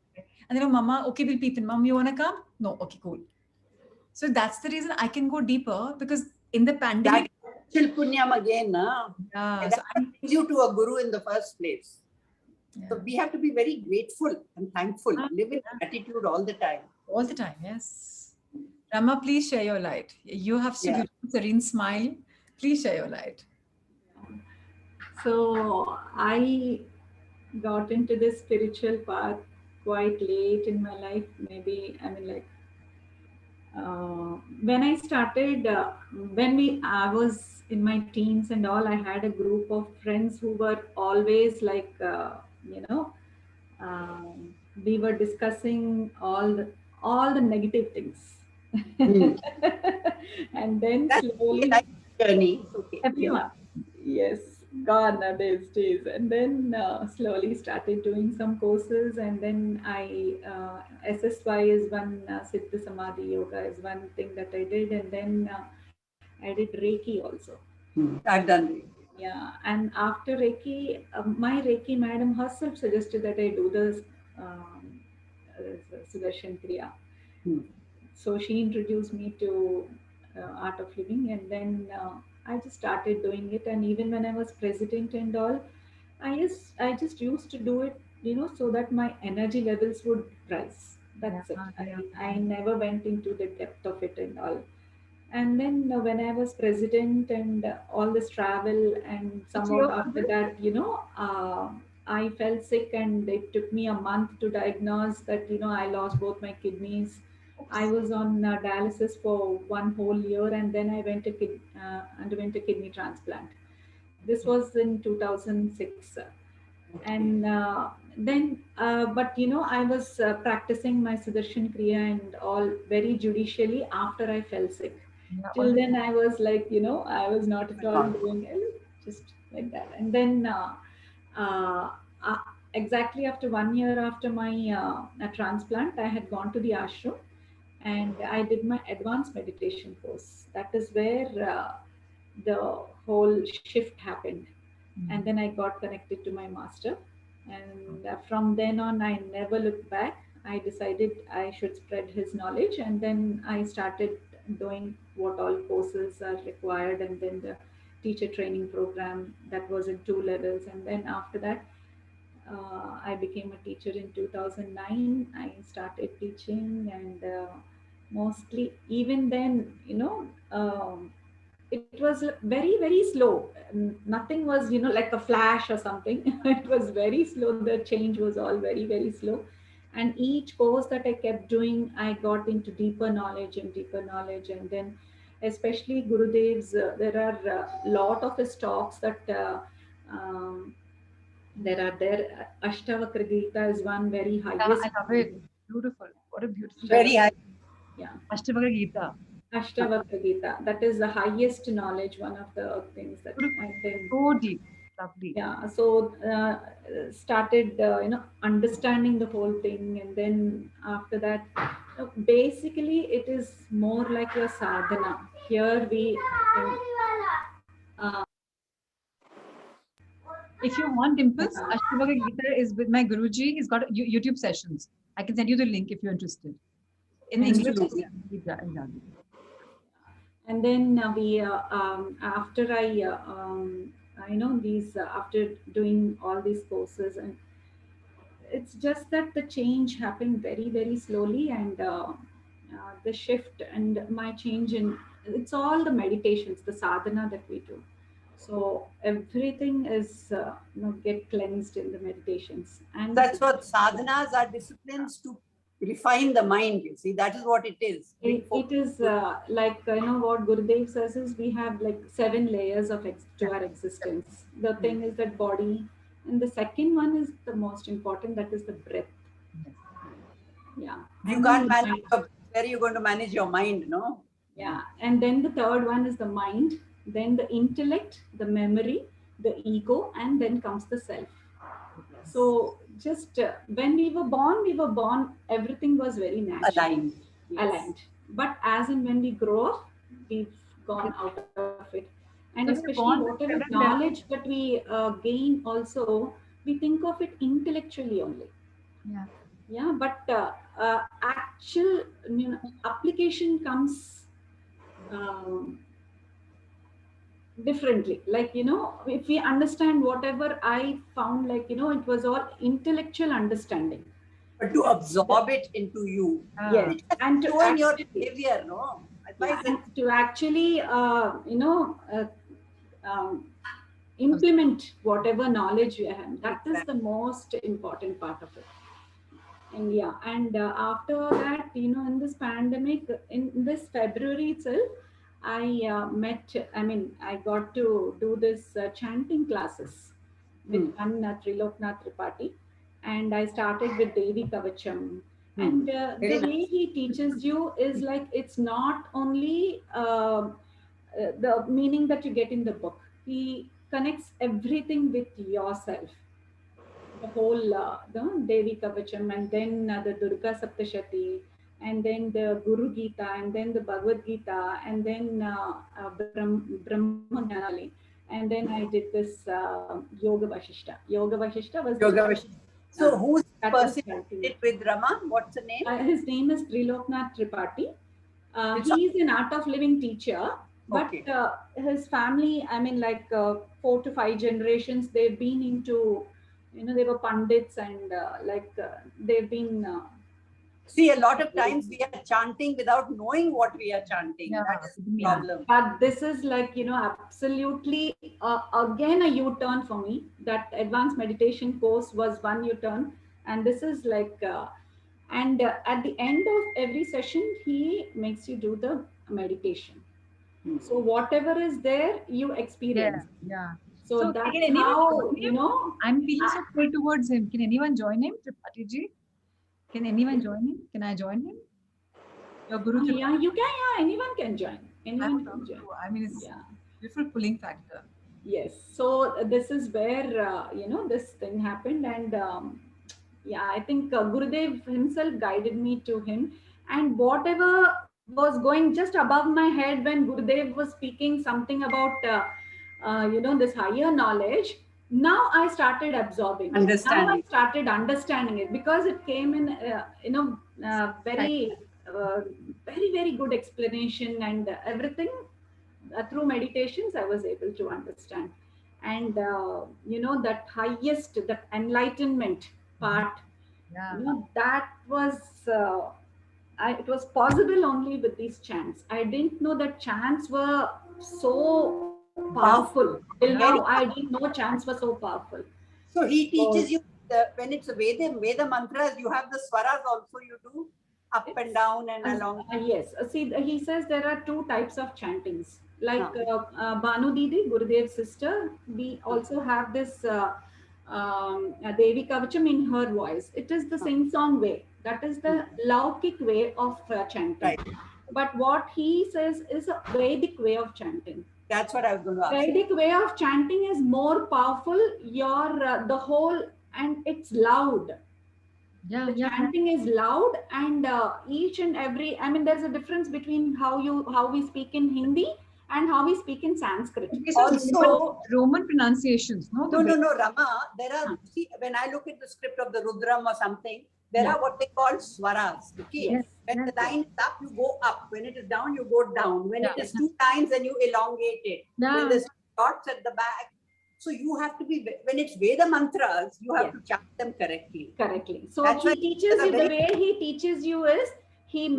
And Mama, okay, we'll peep in. Mom, you want to come? No, okay, cool. So that's the reason I can go deeper because in the pandemic... That's Punyam again, na? Yeah. That brings you to a guru in the first place. Yeah. So we have to be very grateful and thankful. Live in gratitude all the time. All the time, yes. Rama, please share your light. You have such a beautiful, serene smile. Please share your light. So I got into this spiritual path quite late in my life. Maybe, when I started, I was in my teens and all, I had a group of friends who were always like, we were discussing all the negative things. And then that's slowly, like journey. Okay. Everyone, yes, gone nowadays days. And then slowly started doing some courses. And then SSY is one, Siddha Samadhi Yoga is one thing that I did. And then I did Reiki also. I've done Reiki. Yeah, and after Reiki, my Reiki madam herself suggested that I do this Sudarshan Kriya. So she introduced me to Art of Living, and then I just started doing it. And even when I was president and all, I just used to do it, so that my energy levels would rise. That's it. I never went into the depth of it and all. And then when I was president and all this travel and somewhat after that, I felt sick and it took me a month to diagnose that, I lost both my kidneys. I was on dialysis for 1 whole year, and then I underwent a kidney transplant. This was in 2006. And but I was practicing my Sudarshan Kriya and all very judicially after I fell sick. Yeah, Till then, I was like, I was not at all doing it, just like that. And then uh, uh, exactly after 1 year after my transplant, I had gone to the ashram and I did my advanced meditation course. That is where the whole shift happened. And then I got connected to my master. And from then on, I never looked back. I decided I should spread his knowledge. And then I started doing what all courses are required. And then the teacher training program that was in 2 levels. And then after that, I became a teacher in 2009. I started teaching, and mostly, even then, it was very, very slow. Nothing was, like a flash or something. It was very slow. The change was all very, very slow. And each course that I kept doing, I got into deeper knowledge and deeper knowledge. And then, especially Gurudev's, there are a lot of his talks that. Um, there are there Ashtavakra Gita is one very Yeah, highest. I love it. Beautiful. What a beautiful. Very high. Yeah, Ashtavakra Gita. Ashtavakra Gita. That is the highest knowledge. One of the things that, Beautiful. and then So deep. Lovely. yeah. So started understanding the whole thing, and then after that, basically it is more like your sadhana. Here we. Uh, If you want, Dimples, Ashtavakra Gita is with my Guruji. He's got YouTube sessions. I can send you the link if you're interested. In English, Absolutely. exactly. And then we after these after doing all these courses, and it's just that the change happened very, very slowly. And the shift and my change in, it's all the meditations, the sadhana that we do. So everything is get cleansed in the meditations. And That's what sadhanas are, disciplines to refine the mind. You see, that is what it is. it is like what Gurudev says is we have like 7 layers of to our existence. The thing is that body, and the second one is the most important, that is the breath. Yeah. You And can't then manage where are you going to manage your mind, no? yeah, and then the third one is the mind, then the intellect, the memory, the ego, and then comes the self. So just when we were born, everything was very natural. Aligned. Yes. Aligned. But as and when we grow up, we've gone out of it. And So we're especially born with whatever 7 knowledge that we gain also, we think of it intellectually only. Yeah. Yeah, but actual application comes differently. Like, if we understand whatever I found, like, it was all intellectual understanding. But to absorb it into you. Yes. And to show in your actually, behavior, no? Otherwise, and to actually, implement whatever knowledge we have. That is the most important part of it. And yeah, and after that, in this pandemic, in this February itself, I I got to do this chanting classes with one Triloknath Tripathi, and I started with Devi Kavacham. And the way he teaches you is like, it's not only the meaning that you get in the book. He connects everything with yourself. The whole the Devi Kavacham, and then the Durga Saptashati, and then the Guru Gita, and then the Bhagavad Gita, and then Brahmanali. And then I did this Yoga Vashishta. Yoga Vashishta was Yoga Vashishta. So who's the that was person chanting. did with Rama? What's the name? His name is Triloknath Tripathi. He is an art of living teacher, but his family, 4 to 5 generations, they've been into, they were pandits, and they've been. See, a lot of times we are chanting without knowing what we are chanting. Yeah, That is the problem. But this is like, absolutely, again, a U-turn for me. That advanced meditation course was one U-turn. And this is like, And at the end of every session, he makes you do the meditation. So whatever is there, you Yeah, experience. yeah. So So that's can anyone how, join him? I'm feeling so pulled towards him. Can anyone join him, Tripathi ji? Can anyone join him? Can I join him? Your Guru Tripathi. yeah, you can, yeah, anyone can join. I Anyone would can love join. to. I mean, it's Yeah. beautiful pulling factor. Yes. So this is where, this thing happened. And yeah, I think Gurudev himself guided me to him. And whatever was going just above my head when Gurudev was speaking something about, this higher knowledge, now I started absorbing it. Now I Understanding. started understanding it because it came in, very, very, very good explanation and everything. Through meditations I was able to understand. And that highest, that enlightenment part, Yeah. that was it was possible only with these chants. I didn't know that chants were so powerful. Till now I didn't know chants were so powerful. So he teaches you when it's a Veda mantras, you have the swaras also you do up and down and along. Yes. See, he says there are two types of chantings. Like Banu Didi, Gurudev's sister, we also have this Devi Kavacham in her voice. It is the sing-song way. That is the Laukik way of chanting. Right. But what he says is a Vedic way of chanting. That's what I was going to ask. Vedic way of chanting is more powerful. The whole, and it's loud. Yeah, The chanting is loud, and each and every, I mean, there's a difference between how we speak in Hindi and how we speak in Sanskrit. Okay, so Also, Roman pronunciations, no? No, Rama. There are, see, when I look at the script of the Rudram or something, there are what they call swaras. Okay? Yes, When the line is up, you go up. When it is down, you go down. When it is two lines, then you elongate it. When there's dots at the back. So you have to be, when it's Veda mantras, you have to chant them correctly. Correctly. So he teaches you, the way he teaches you is, he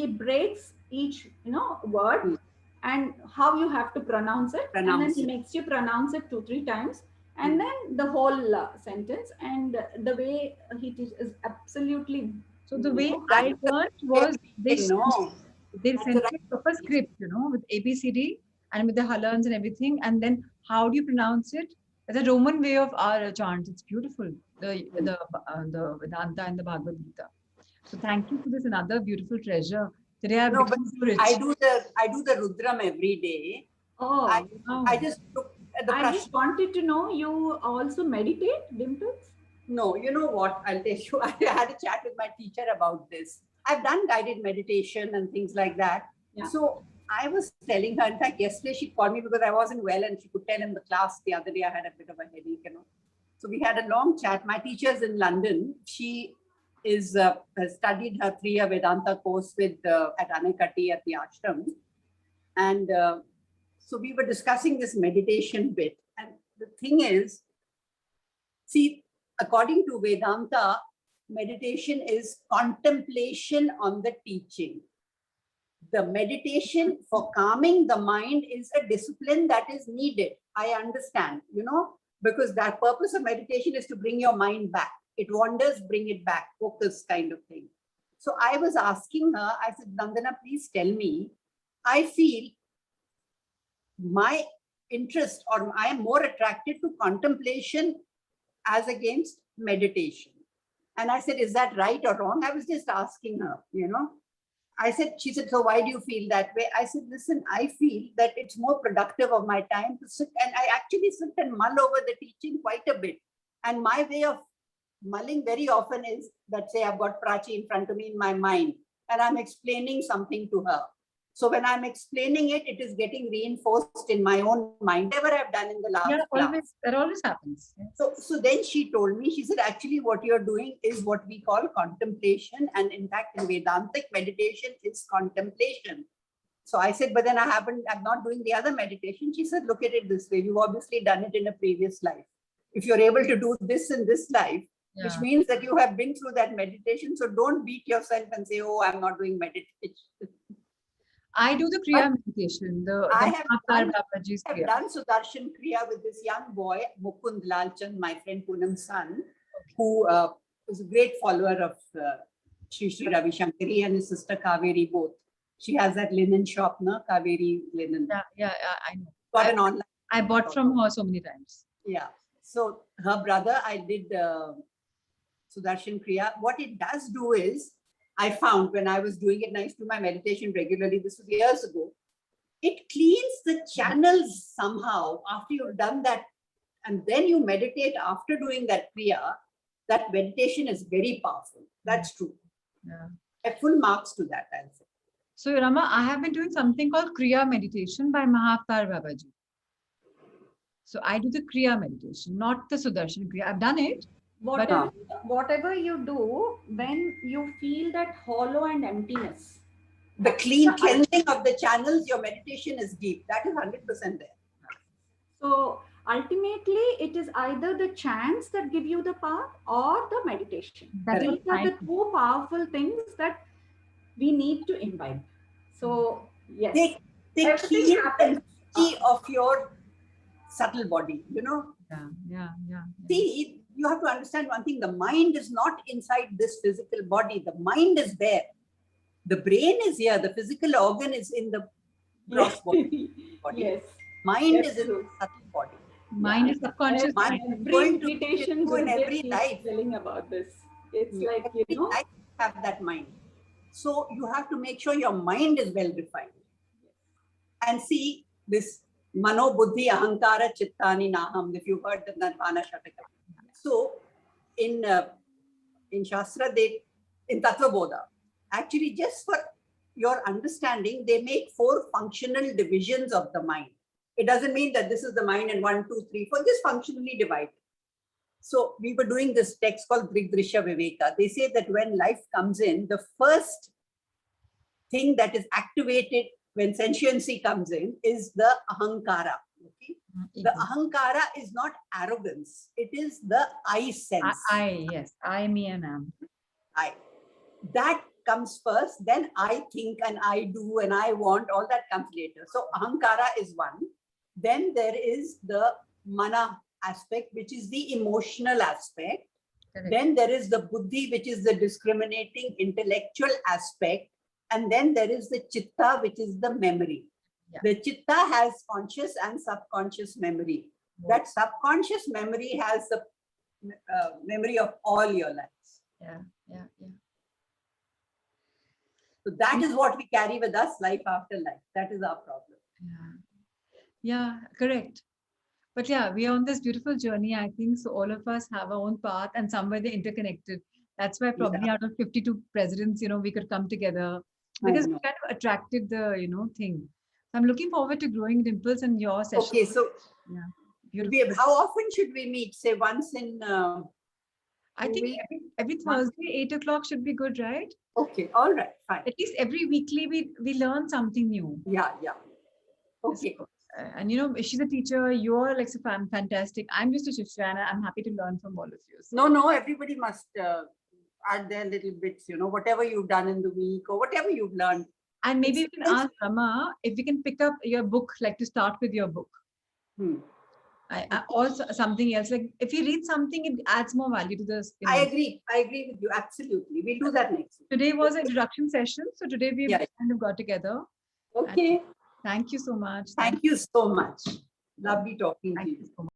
breaks each, word and how you have to pronounce it. And then he makes you pronounce it 2-3 times. And then the whole sentence, and the way he teaches is absolutely. So the way I learned was they sent a proper script, with ABCD and with the halans and everything. And then how do you pronounce it? It's a Roman way of our chant. It's beautiful. The Vedanta and the Bhagavad Gita. So thank you for this another beautiful treasure. Today I've become so rich. I do the Rudram every day. Oh, I just look at the. I just wanted to know, you also meditate, Dimples? No, you know what? I'll tell you. I had a chat with my teacher about this. I've done guided meditation and things like that. Yeah. So I was telling her, in fact, yesterday she called me because I wasn't well and she could tell in the class the other day I had a bit of a headache, So we had a long chat. My teacher's in London. She has studied her 3-year Vedanta course at Anekati at the ashram. And so we were discussing this meditation bit. And the thing is, see, according to Vedanta, meditation is contemplation on the teaching. The meditation for calming the mind is a discipline that is needed. I understand, because that purpose of meditation is to bring your mind back. It wanders, bring it back, focus kind of thing. So I was asking her, I said, Nandana, please tell me, I feel my interest, or I am more attracted to contemplation as against meditation. And I said, is that right or wrong? I was just asking her, she said, so why do you feel that way? I said, listen, I feel that it's more productive of my time to sit, and I actually sit and mull over the teaching quite a bit. And my way of mulling very often is that, say, I've got Prachi in front of me in my mind, and I'm explaining something to her. So when I'm explaining it, it is getting reinforced in my own mind, whatever I've done in the last class. That always happens. Yes. So then she told me, she said, actually what you're doing is what we call contemplation. And in fact, in Vedantic meditation is contemplation. So I said, but then I'm not doing the other meditation. She said, look at it this way. You've obviously done it in a previous life. If you're able to do this in this life, which means that you have been through that meditation. So don't beat yourself and say, oh, I'm not doing meditation. I do the Kriya meditation. I have done Sudarshan Kriya with this young boy, Mukund Lalchand, my friend Poonam's son, who was a great follower of Shri Ravi Shankari and his sister Kaveri both. She has that linen shop, no? Kaveri Linen. Yeah, I know. Got an online. I bought from her so many times. Yeah. So her brother, I did Sudarshan Kriya. What it does do is, I found when I was doing it, and I used to do my meditation regularly, this was years ago, it cleans the channels somehow after you've done that. And then you meditate after doing that Kriya, that meditation is very powerful. That's true. Yeah. At full marks to that, I'll say. So Rama, I have been doing something called Kriya meditation by Mahavtar Babaji. So I do the Kriya meditation, not the Sudarshan Kriya. I've done it. Whatever you do, when you feel that hollow and emptiness, The cleansing of the channels, your meditation is deep. That is 100% there. so ultimately it is either the chants that give you the power or the meditation. That's These what are I the two powerful things that we need to imbibe. So yes, They everything clean the happens. key of your subtle body, you know. Yeah. See, you have to understand one thing. The mind is not inside this physical body. The mind is there. The brain is here. The physical organ is in the gross body. Yes. Mind That's is in the true. subtle body. Mind is subconscious. Mind mind. is Every going to invitation you in Gurudev every keeps life. telling about this. It's Yeah. like, Every life have that mind. So you have to make sure your mind is well defined. And see this Mano Buddhi Ahankara Chittani Naham, if you've heard the Nirvana Shataka. So in Shastra, in Tattva Bodha, actually just for your understanding, they make 4 functional divisions of the mind. It doesn't mean that this is the mind and 1, 2, 3, 4, just functionally divided. So we were doing this text called Drigdrishya Viveka. They say that when life comes in, the first thing that is activated when sentiency comes in is the ahankara. Okay? The ahankara is not arrogance. It is the I sense. Yes, I, me and am. I. That comes first, then I think and I do and I want, all that comes later. So ahankara is one. Then there is the mana aspect, which is the emotional aspect. Correct. Then there is the buddhi, which is the discriminating intellectual aspect. And then there is the chitta, which is the memory. Yeah. The chitta has conscious and subconscious memory. That subconscious memory has the memory of all your lives. Yeah. So that is what we carry with us life after life. That is our problem. Yeah, correct. But yeah, we are on this beautiful journey, I think. So all of us have our own path and somewhere they're interconnected. That's why probably out of 52 presidents, we could come together because we kind of attracted the, thing. So I'm looking forward to growing Dimples and your session. Okay, so Beautiful. how often should we meet? Say once in I think every Thursday, 8 o'clock should be good, right? Okay, all right, fine. At least every weekly we learn something new. Yeah. Okay. So, and she's a teacher, you're like so fantastic. I'm just a Shishya and I'm happy to learn from all of you. So. No, everybody must add their little bits, whatever you've done in the week or whatever you've learned. And maybe we can ask Rama if we can pick up your book, like to start with your book. Or something else, like if you read something, it adds more value to this. I agree with you, absolutely. We'll do that next week. Today was an introduction session, so today we kind of got together. Okay. Thank you so much. Thank you so much. Lovely talking to you. So much.